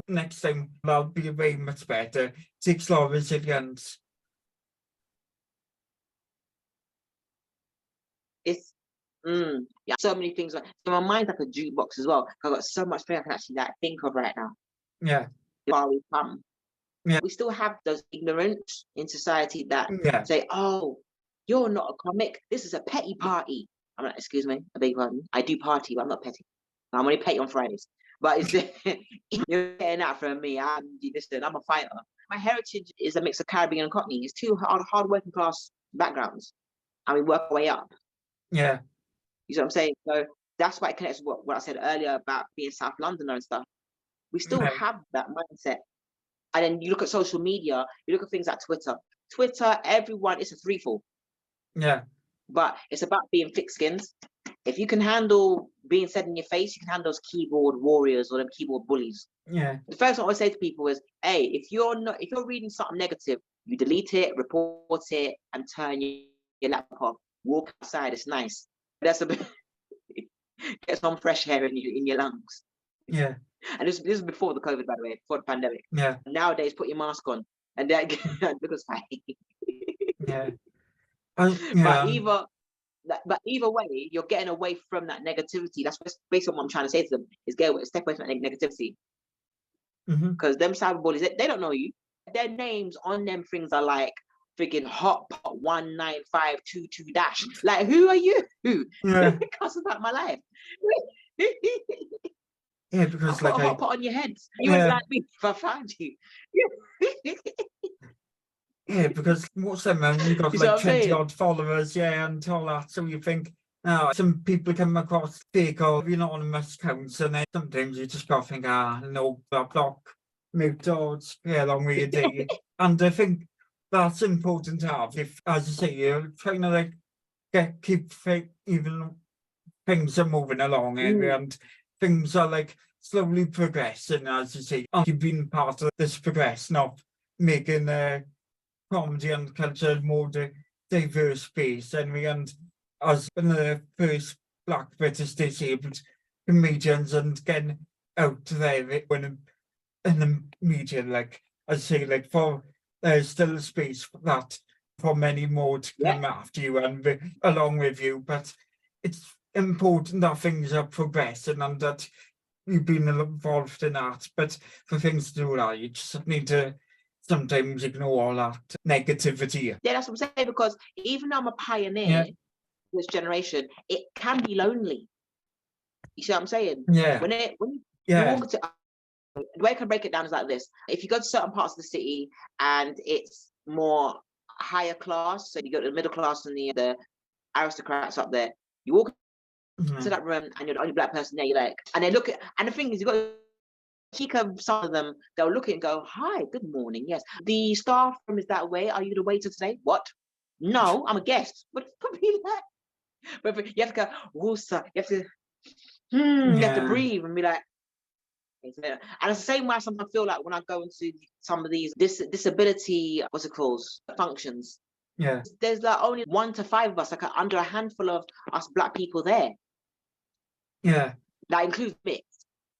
next time that'll be way much better. It takes a lot of resilience. It's so many things. So my mind's like a jukebox as well. I've got so much things I can actually think of right now. Yeah. Far we come. Yeah. We still have those ignorants in society that say, "Oh, you're not a comic. This is a petty party." I'm like, "Excuse me, I beg your pardon. I do party, but I'm not petty. I'm only petty on Fridays." But it's you're getting that from me. I'm a fighter. My heritage is a mix of Caribbean and Cockney. It's two hard working class backgrounds, and we work our way up. Yeah. You see what I'm saying? So that's why it connects with what I said earlier about being South Londoner and stuff. We still have that mindset. And then you look at social media, you look at things like Twitter. Everyone, it's a threefold. Yeah. But it's about being thick skins. If you can handle being said in your face, you can handle those keyboard warriors or them keyboard bullies. Yeah. The first thing I always say to people is, hey, if you're reading something negative, you delete it, report it, and turn your laptop off. Walk outside, it's nice. That's a bit get some fresh air in your lungs. Yeah. And this is before the COVID, by the way, before the pandemic. Yeah. Nowadays, put your mask on, and that looks fine. Yeah. But either way, you're getting away from that negativity. That's basically what I'm trying to say to them: is step away from that negativity. Because them cyberbullies, they don't know you. Their names on them things are like freaking hot pot 19522 dash. Like, who are you? Cuss about my life. Yeah, because like a hot pot on your head. You would like me if I found you. Yeah, because most of them you got like 20 odd followers, and all that. So you think, some people come across fake or anonymous accounts, and then sometimes you just got to think, no, block, mute, or along with your day. And I think that's important to have. If, as you say, you're trying to like keep even things are moving along, and things are like slowly progressing, as you say. And you've been part of this progress, not making comedy and culture more diverse space. And as one of the first Black British disabled comedians, and getting out there in the media, like I say, like for there's still a space for that for many more to come after you and along with you. But it's important that things are progressing and that you've been involved in that. But for things to do that, you just need to sometimes ignore all that negativity. Yeah, that's what I'm saying, because even though I'm a pioneer this generation, it can be lonely. You see what I'm saying? Yeah. When you walk to, the way I can break it down is like this. If you go to certain parts of the city and it's more higher class, so you go to the middle class and the aristocrats up there, you walk to that room and you're the only Black person there, you're like, and they look at, and the thing is, you got some of them, they'll look at it and go, hi, good morning, yes. The staff room is that way. Are you the waiter today? What? No, I'm a guest. What could be that? But you have to go, Woosa. You have to, you have to breathe and be like, and it's the same way I sometimes feel like when I go into some of these disability, what's it called, functions. Yeah. There's like only 1 to 5 of us, like under a handful of us Black people there. Yeah. That includes me.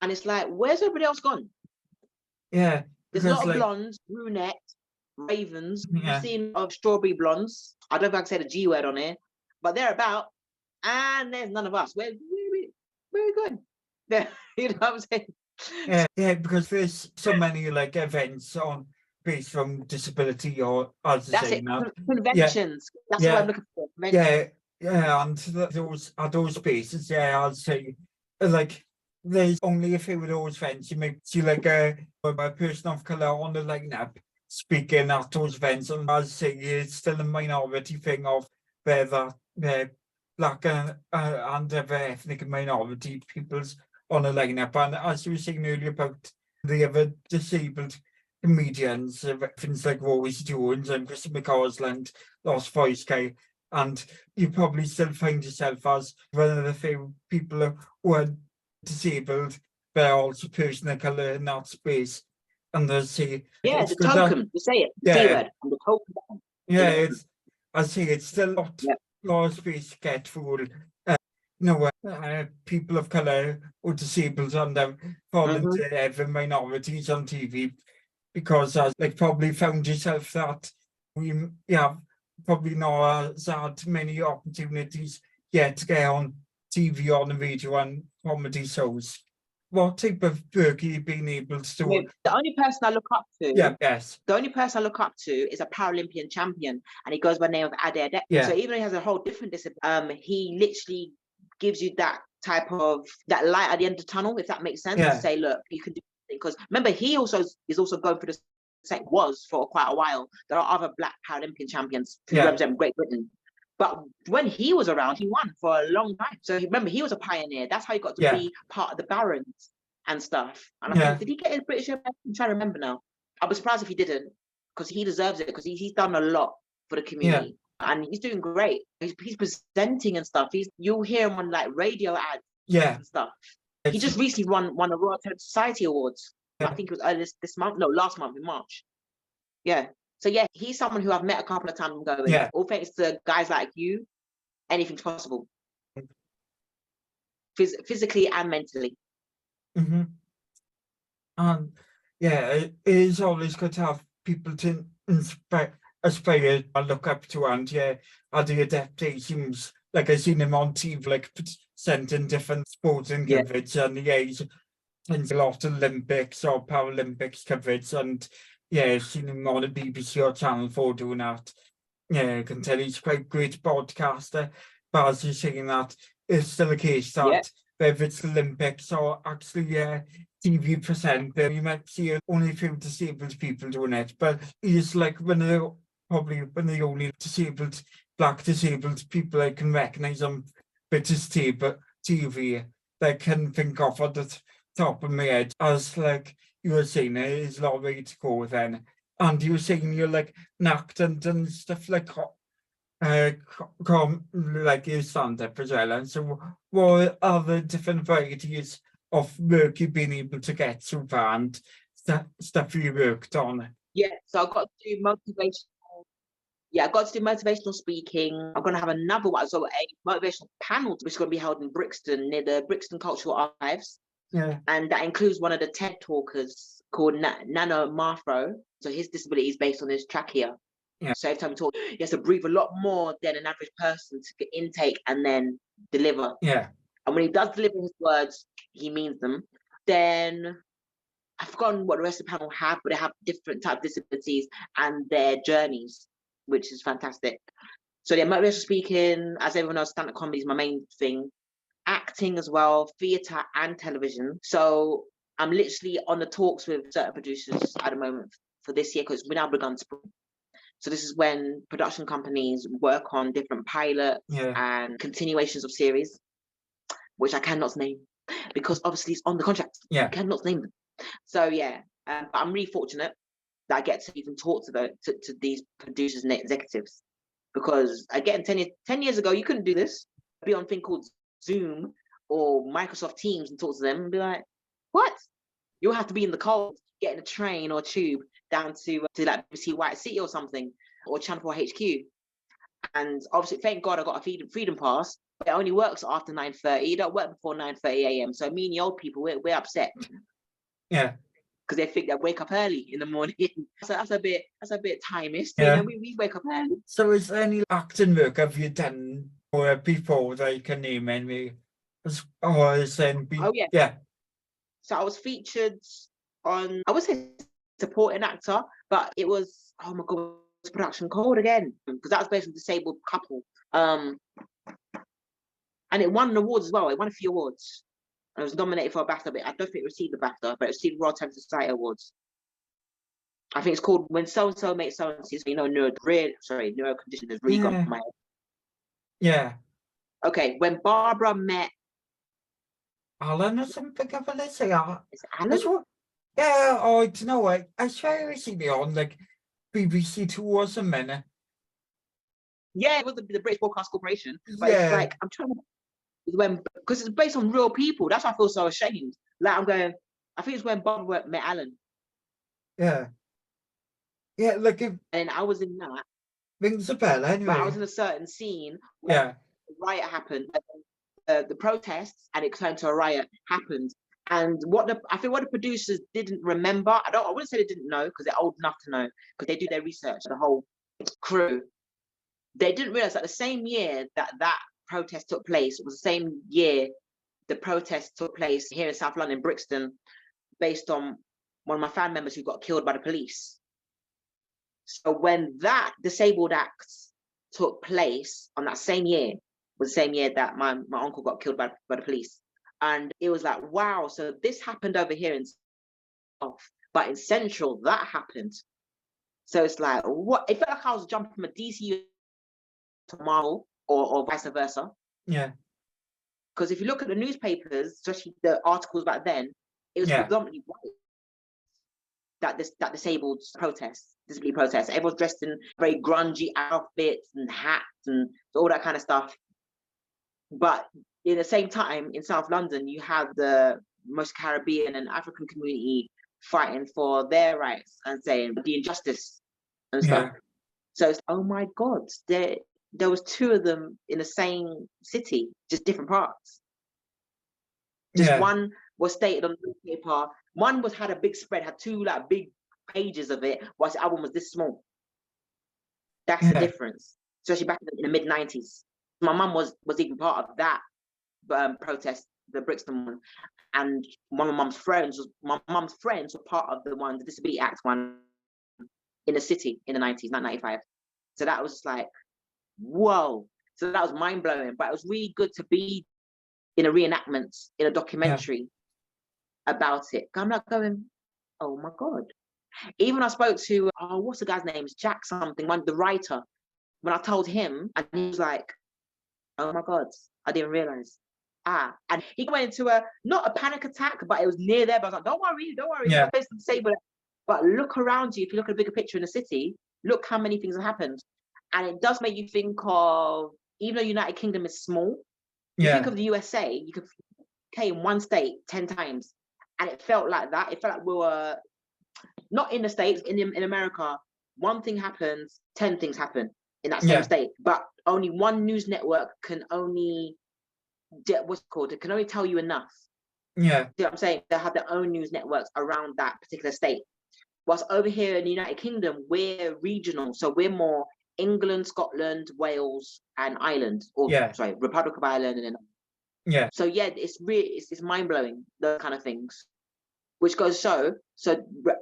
And it's like, where's everybody else gone? Yeah. There's a lot of blondes, brunettes, ravens. Yeah. You've seen of strawberry blondes. I don't know if I can say the G word on here, but they're about, and there's none of us. We're very good. You know what I'm saying? Yeah, because there's so many like events on based on disability or as I That's say it. now. Conventions. That's what I'm looking for. Conventions. And those at those spaces, I'd say like there's only a few of those events you may see like a person of colour on the lineup speaking at those events, and as I say, it's still a minority thing of where that black and other ethnic minority peoples on a lineup. And as you were saying earlier about the other disabled comedians, things like Rory Jones and Chris McCausland, Lost Voice guy, and you probably still find yourself as one of the few people who are disabled, but also person of colour in that space. And they say, Yeah, it's the good token. that, You say it. The T word. And the token. it's, I say it's still not large space to get full. People of colour or disabled and fall into every minorities on TV, because as like probably found yourself that we probably not as had many opportunities yet to get on TV, on the radio and comedy shows. What type of work have you been able to do? The only person I look up to, the only person I look up to is a Paralympian champion, and he goes by the name of Ade. So even though he has a whole different disability, he literally gives you that type of that light at the end of the tunnel, if that makes sense, to say, look, you can do it. Because remember, he also is also going through the same, was for quite a while. There are other Black Paralympian champions who represent Great Britain. But when he was around, he won for a long time. So remember, he was a pioneer. That's how he got to be part of the Barons and stuff. And I think, did he get his British Empire? I'm trying to remember now. I'd be surprised if he didn't, because he deserves it, because he's done a lot for the community. And he's doing great. He's presenting and stuff. You'll hear him on like radio ads and stuff. He just recently won the Royal Television Society Awards. I think it was earlier this month. No, last month in March. So he's someone who I've met a couple of times and going, all thanks to guys like you, anything's possible. Physically and mentally. It is always good to have people to aspire and look up to, and are the adaptations. Like I've seen him on TV, like presenting different sports and coverage, and he's a lot of Olympics or Paralympics coverage, and I've seen him on the BBC or Channel 4 doing that. I can tell he's quite a great broadcaster, but as you're saying that, it's still a case that whether it's Olympics or actually TV presenter, you might see only a few disabled people doing it, but he's like probably one of the only Black disabled people I can recognise on British TV that I can think of at the top of my head. As like you were saying, there's a long way to go then. And you were saying you're like an actor and stuff like like you stand up as well. And so what are the different varieties of work you've been able to get so far and stuff you worked on? So I got to do motivational. I got to do motivational speaking. I'm going to have another one, so a motivational panel, which is going to be held in Brixton, near the Brixton Cultural Archives. And that includes one of the TED talkers called Nano Marfro. So his disability is based on his trachea. So every time he talks, he has to breathe a lot more than an average person to get intake and then deliver. And when he does deliver his words, he means them. Then I've forgotten what the rest of the panel have, but they have different type of disabilities and their journeys, which is fantastic. So motivational speaking, as everyone knows, stand-up comedy is my main thing. Acting as well, theatre and television. So I'm literally on the talks with certain producers at the moment for this year, because we're now begun spring. So this is when production companies work on different pilots and continuations of series, which I cannot name because obviously it's on the contract. I cannot name them. So but I'm really fortunate that I get to even talk to these producers and executives, because again, 10 years ago, you couldn't do this. Be on a thing called Zoom or Microsoft Teams and talk to them and be like, what? You'll have to be in the cold, getting a train or tube down to like BBC White City or something, or Channel 4 HQ. And obviously, thank God I got a freedom pass, but it only works after 9:30. You don't work before 9:30 a.m. So me and the old people, we're upset. because they think they wake up early in the morning. So that's a bit timist. Yeah. You know, we wake up early. So is there any acting work have you done or before that you can name any? Or is there Oh yeah. Yeah. So I was featured on, I would say supporting actor, but it was, oh my god, what's the production called again? Because that was based on a disabled couple. And it won an awards as well. It won a few awards. And it was nominated for a BAFTA, but I don't think it received the BAFTA, but it received Royal Time Society Awards. I think it's called When So-and-so Makes So-and-so, you know, neuro condition has really gone from my head. Yeah. Okay, when Barbara met Alan or something, I believe. Is it Alan? Yeah, I don't know. I swear I seen it on like BBC Two or something. Yeah, it was the British Broadcast Corporation. But Yeah. it's like, I'm trying to, because it's based on real people. That's why I feel so ashamed. Like, I'm going, I think it's when Barbara met Alan. Yeah. Yeah, like if And I was in that. rings a bell anyway. But I was in a certain scene where Yeah. the riot happened. The protests, and it turned to a riot, happened. And I think what the producers didn't remember, I wouldn't say they didn't know, because they're old enough to know, because they do their research, the whole crew. They didn't realize that the same year that protest took place, it was the same year the protest took place here in South London, Brixton, based on one of my family members who got killed by the police. So when that disabled act took place on that same year, was the same year that my uncle got killed by the police. And it was like, wow, so this happened over here in South, but in Central, that happened. So it's like, what? It felt like I was jumping from a DC to Marvel or vice versa. Yeah. Because if you look at the newspapers, especially the articles back then, it was predominantly white that disabled disability protests. Everyone's dressed in very grungy outfits and hats and all that kind of stuff. But in the same time, in South London, you have the most Caribbean and African community fighting for their rights and saying the injustice and stuff. So it's, oh my God, there was two of them in the same city, just different parts. Just one was stated on the newspaper. One had a big spread, had two like big pages of it, whilst the album was this small. That's the difference, especially back in the mid-90s. My mum was even part of that protest, the Brixton one, and one of my mum's friends were part of the Disability Act one in the city in the 90s, 1995. So that was just like, whoa. So that was mind blowing, but it was really good to be in a reenactment, in a documentary about it. I'm not going, oh my God. Even I spoke to, what's the guy's name? It's Jack something, the writer. When I told him, and he was like, oh my God, I didn't realize. And he went into not a panic attack, but it was near there. But I was like, don't worry. Yeah. But look around you. If you look at a bigger picture in the city, look how many things have happened. And it does make you think of, even though United Kingdom is small, you think of the USA, you could in one state 10 times. And it felt like that. It felt like we were not in the States, in America, one thing happens, 10 things happen in that same state. But only one news network can only, it can only tell you enough. Yeah. You know what I'm saying? They have their own news networks around that particular state. Whilst over here in the United Kingdom, we're regional. So we're more England, Scotland, Wales, and Ireland. Republic of Ireland. And then So it's mind-blowing, those kind of things. Which goes so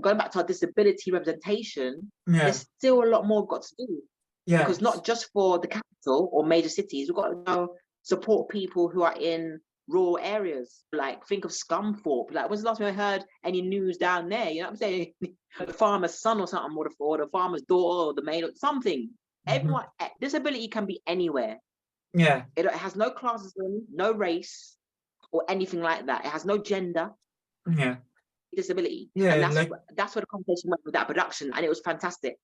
going back to our disability representation, there's still a lot more we've got to do. Because not just for the capital or major cities, we've got to go support people who are in rural areas. Like, think of Scunthorpe. Like, when's the last time I heard any news down there? You know what I'm saying? The farmer's son or something, or the farmer's daughter, or the maid, or something. Everyone, disability can be anywhere. It has no classism, no race, or anything like that. It has no gender. Disability. And that's where the conversation went with that production, and it was fantastic.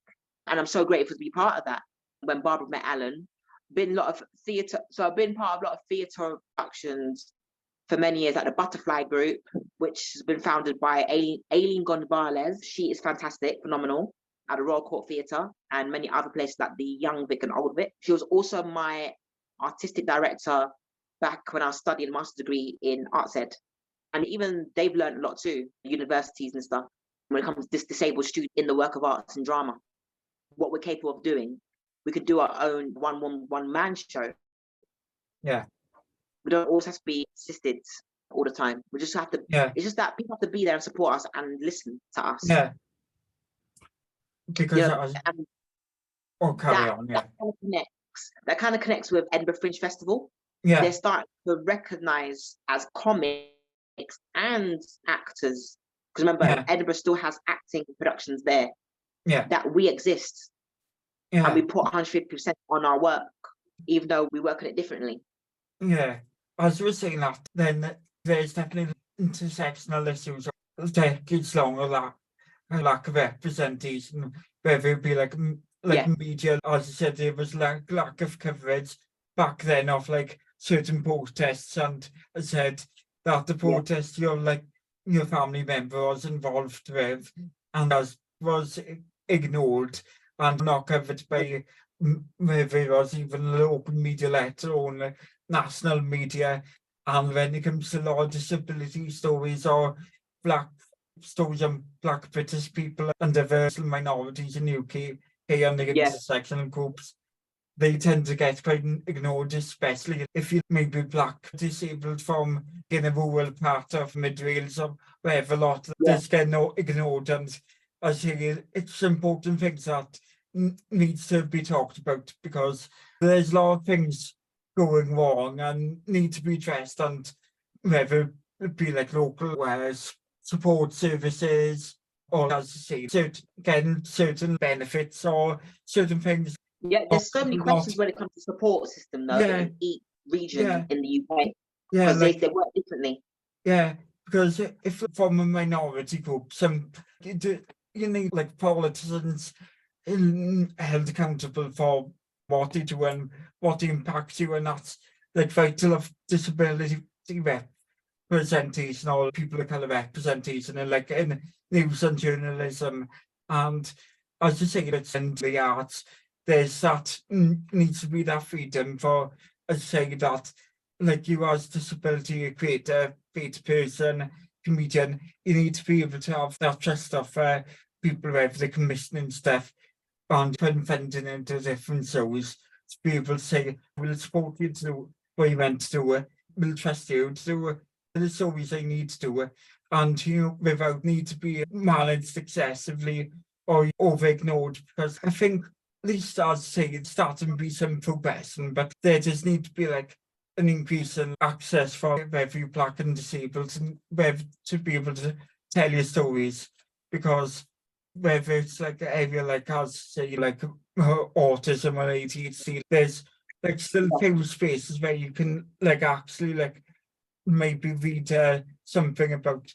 And I'm so grateful to be part of that. When Barbara met Alan, been a lot of theatre. So I've been part of a lot of theatre productions for many years, like the Butterfly Group, which has been founded by Aileen Gonzalez. She is fantastic, phenomenal, at the Royal Court Theatre and many other places like the Young Vic and Old Vic. She was also my artistic director back when I was studying a master's degree in arts ed. And even they've learned a lot too, universities and stuff. when it comes to this disabled student in the work of arts and drama, what we're capable of doing. We could do our own one man show. Yeah. We don't always have to be assisted all the time. We just have to. Yeah. It's just that people have to be there and support us and listen to us. Yeah. Because you know, carry on. Yeah. That kind of connects with Edinburgh Fringe Festival. Yeah. They're starting to recognise as comics and actors, because remember, Edinburgh still has acting productions there. Yeah. That we exist. Yeah. And we put 150% on our work, even though we work on it differently. Yeah. As you were saying that, then there's definitely intersectional issues decades long of that lack of representation, whether it be like media, as I said, there was lack of coverage back then of like certain protests, and I said that the protest your family member was involved with, and as was ignored and not covered by whether it was even the open media, let alone national media. And when it comes to a lot of disability stories or Black stories on Black British people and diverse minorities in the UK and the intersectional groups, they tend to get quite ignored, especially if you may be Black, disabled from in a rural part of Mid Wales or wherever. A lot does get ignored, and I say it's important things that needs to be talked about, because there's a lot of things going wrong and need to be addressed, and whether it be like local support services, or as you say, getting certain benefits or certain things. Yeah, there's so many questions when it comes to support system though in each region in the UK. Because they work differently. Yeah, because if from a minority group, you need like politicians held accountable for what they do and what impacts you, and that's like vital of disability representation, or people of colour representation, and like in news and journalism, and as you say, it's in the arts. There's that needs to be that freedom for, as I say, that like you as disability creator, creative person, comedian, you need to be able to have that trust of people whether they're commissioning stuff and putting funding into different shows, to be able to say, we'll support you to do what you meant to do, we'll trust you to do the stories they need to do, and without need to be managed excessively or over ignored. Because I think at least I'd say it's starting to be some progression, but there just need to be like an increase in access for whether you're Black and disabled, and whether to be able to tell your stories, because whether it's like an area like us, say like autism or ADHD, there's like still few spaces where you can like actually like maybe read something about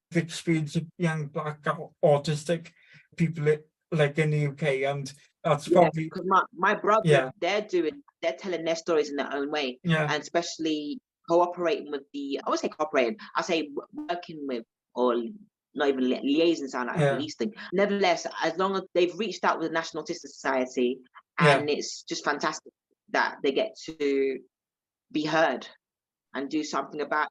the experience of young Black autistic people like in the UK, and that's probably because my brother, they're telling their stories in their own way, and especially cooperating with I would say cooperating, I say working with, or not even liaison sound like a police thing. Nevertheless, as long as they've reached out with the National Autistic Society, and it's just fantastic that they get to be heard and do something about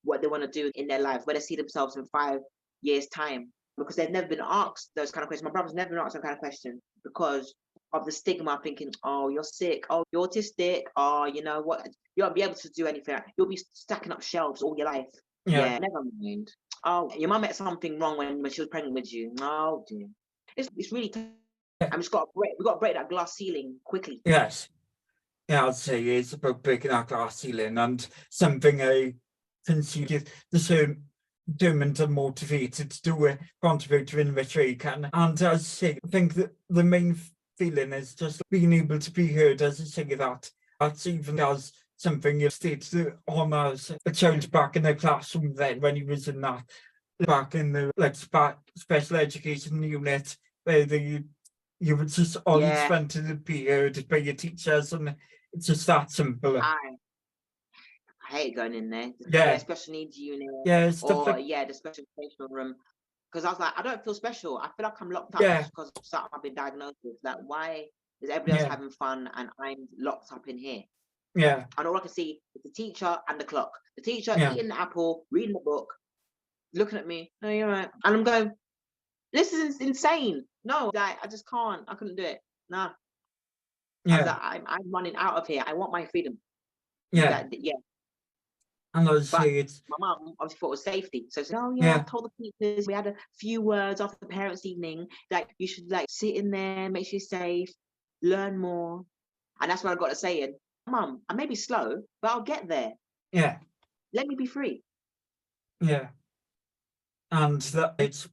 what they want to do in their life, where they see themselves in 5 years' time. Because they've never been asked those kind of questions. My brother's never been asked that kind of question because of the stigma, thinking, oh, you're sick, oh, you're autistic, oh, you know what, you won't be able to do anything. You'll be stacking up shelves all your life. Never mind. Oh, your mum had something wrong when she was pregnant with you. Oh dear. It's really tough. And we've got to break that glass ceiling quickly. Yes. Yeah, I'd say it's about breaking that glass ceiling, and something I can see determined and motivated to do it, contribute in which way you can. And as I say, I think that the main feeling is just being able to be heard, as I say that's even as something you stated on as a child back in the classroom then, when he was in that, back in the like special education unit, where you were just always wanted to be heard by your teachers, and it's just that simple. I hate going in there. Special needs unit. The special educational room. Because I was like, I don't feel special. I feel like I'm locked up because of something I've been diagnosed with. Like, why is everybody else having fun and I'm locked up in here? And all I can see is the teacher and the clock. The teacher eating the apple, reading the book, looking at me, no, you're right. And I'm going, this is insane. No, like, I just can't. I couldn't do it. Nah. Yeah. I'm running out of here. I want my freedom. Yeah. Yeah. And I But say it's my mum obviously thought it was safety. So she said, oh yeah, yeah. I told the teachers, we had a few words after the parents' evening, like you should like sit in there, make sure you're safe, learn more. And that's what I got to saying, Mum, I may be slow, but I'll get there. Yeah. Let me be free. Yeah. And that it's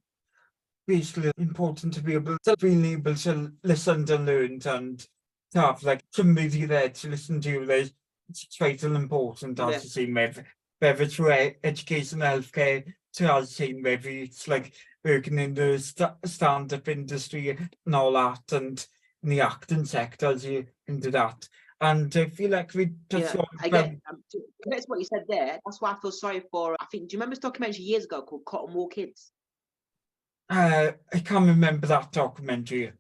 basically important to be able to listen to learn and to have like somebody there to listen to you. It's vital important as you say, whether it's for education, healthcare, to as saying whether it's like working in the stand-up industry and all that, and in the acting sector as you into that. And I feel like we just again, that's what you said there. That's why I feel sorry for. I think, do you remember this documentary years ago called Cotton Wool Kids? I can't remember that documentary.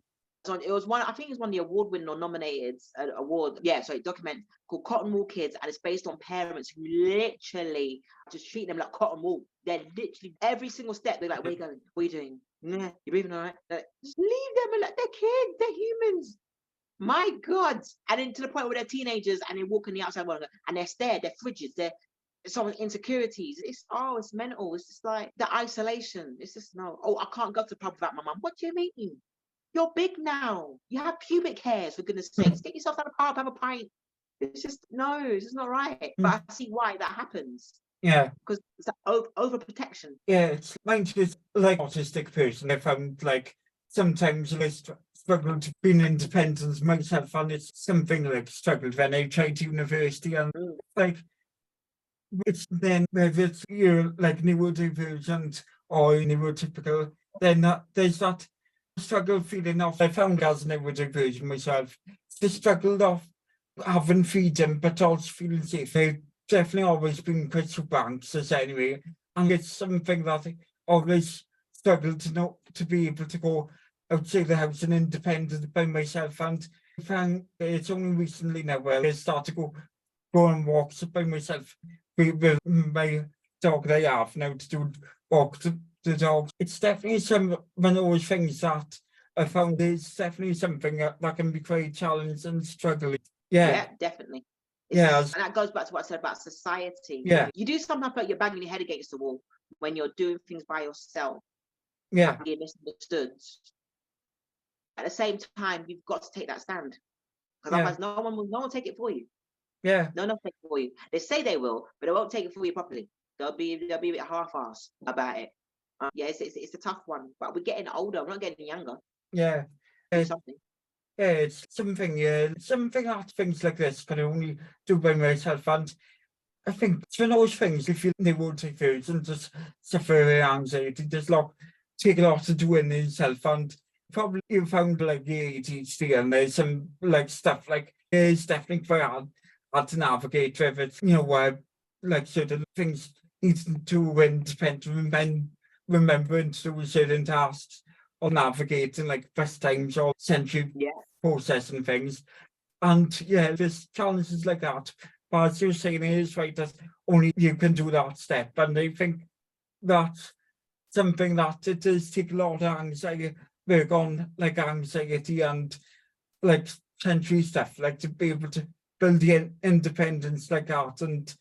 It was one. I think it was one of the award-winning or nominated award. Yeah, sorry, document called Cotton Wool Kids, and it's based on parents who literally just treat them like cotton wool. They're literally every single step. They're like, "Where you going? What are you doing? Nah, you breathing all right? Just leave them and let they're kids. They're humans." My God! And then to the point where they're teenagers and they walk in the outside world and they're scared. They're frigid. They're some insecurities. It's mental. It's just like the isolation. It's just no. Oh, I can't go to the pub without my mum. What do you mean? You're big now. You have pubic hairs, for goodness sakes. Get yourself out of the pub, have a pint. It's just no, it's just not right. But I see why that happens. Yeah. Because it's like overprotection. Yeah, it's mine's just like autistic person. I found like sometimes I struggle to be independent myself, and it's something like struggled when I tried university, and like it's then whether it's you're like neurodivergent or neurotypical, then there's that struggle feeling of I found as neurodivergent myself, the struggle of having freedom but also feeling safe. I've definitely always been quite super anxious anyway, and it's something that I always struggled to know to be able to go outside the house and independent by myself. And I found it's only recently now where I start to go on walks by myself with my dog that I have now to do walk the dog. It's definitely one of those things that I found is definitely something that can be quite challenging and struggling. Yeah, definitely. And that goes back to what I said about society. Yeah. You do sometimes like you're banging your head against the wall when you're doing things by yourself. Yeah. Being misunderstood. At the same time, you've got to take that stand. Because otherwise no one will take it for you. Yeah. No one will take it for you. They say they will, but they won't take it for you properly. They'll be a bit half-assed about it. It's a tough one. But we're getting older, we're not getting younger. Yeah. Do something. Yeah, it's something that things like this can only do by myself. And I think it's one of those things, if you neurodivergent, just suffer anxiety, take a lot to do in yourself. And probably you found like the ADHD and there's some like stuff like it's definitely quite hard to navigate with it, where like certain things need to do independent and remembering to do certain tasks or navigating like first times or sensory processing things. And there's challenges like that. But as you're saying, it is right that only you can do that step. And I think that's something that it does take a lot of anxiety, work on like anxiety and like sensory stuff, like to be able to build the independence like that. And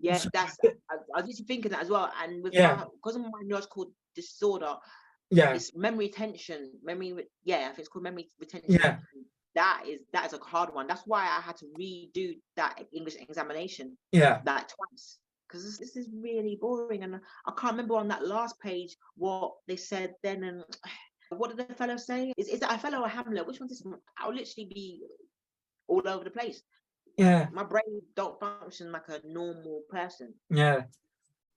that's I was just thinking that as well. And with because of my neurological disorder, it's memory retention. I think it's called memory retention. That is a hard one. That's why I had to redo that English examination. Like twice. Because this is really boring. And I can't remember on that last page what they said then. And what did the fellow say? Is that Othello or Hamlet? Which one is this? I'll literally be all over the place. My brain don't function like a normal person.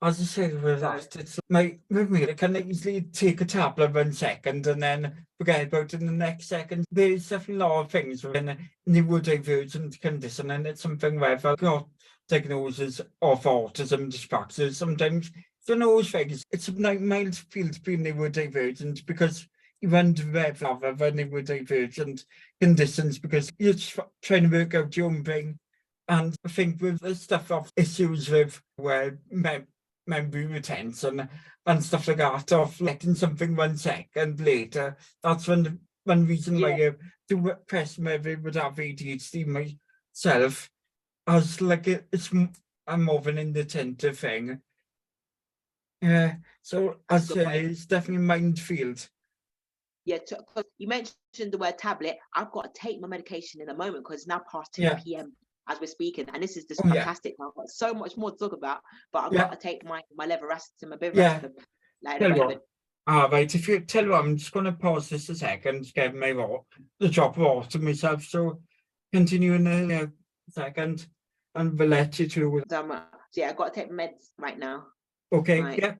As I say with that, it's with me, I can easily take a tablet 1 second and then forget about it in the next second. There's definitely a lot of things within a neurodivergent condition, and it's something where I've got diagnosis of autism dyspraxia. Sometimes for those things, it's a mild field to be neurodivergent because you wonder whether other neurodivergent conditions because you're trying to work out your own brain. And I think with the stuff of issues with where memory retention and stuff like that, of letting something 1 second later. That's one reason why I do press memory with ADHD myself, as like I'm more of an inattentive thing. Yeah, so as it's definitely minefield. Yeah, because you mentioned the word tablet. I've got to take my medication in a moment because it's now past 2 p.m. as we're speaking, and this is just fantastic. I've got so much more to talk about, but I've got to take my levoracid and my bivacid. Right, if you tell you what, I'm just going to pause this a second, get the drop of water myself, so continue in a second, and we'll let you through. Yeah, I've got to take meds right now. Okay, right.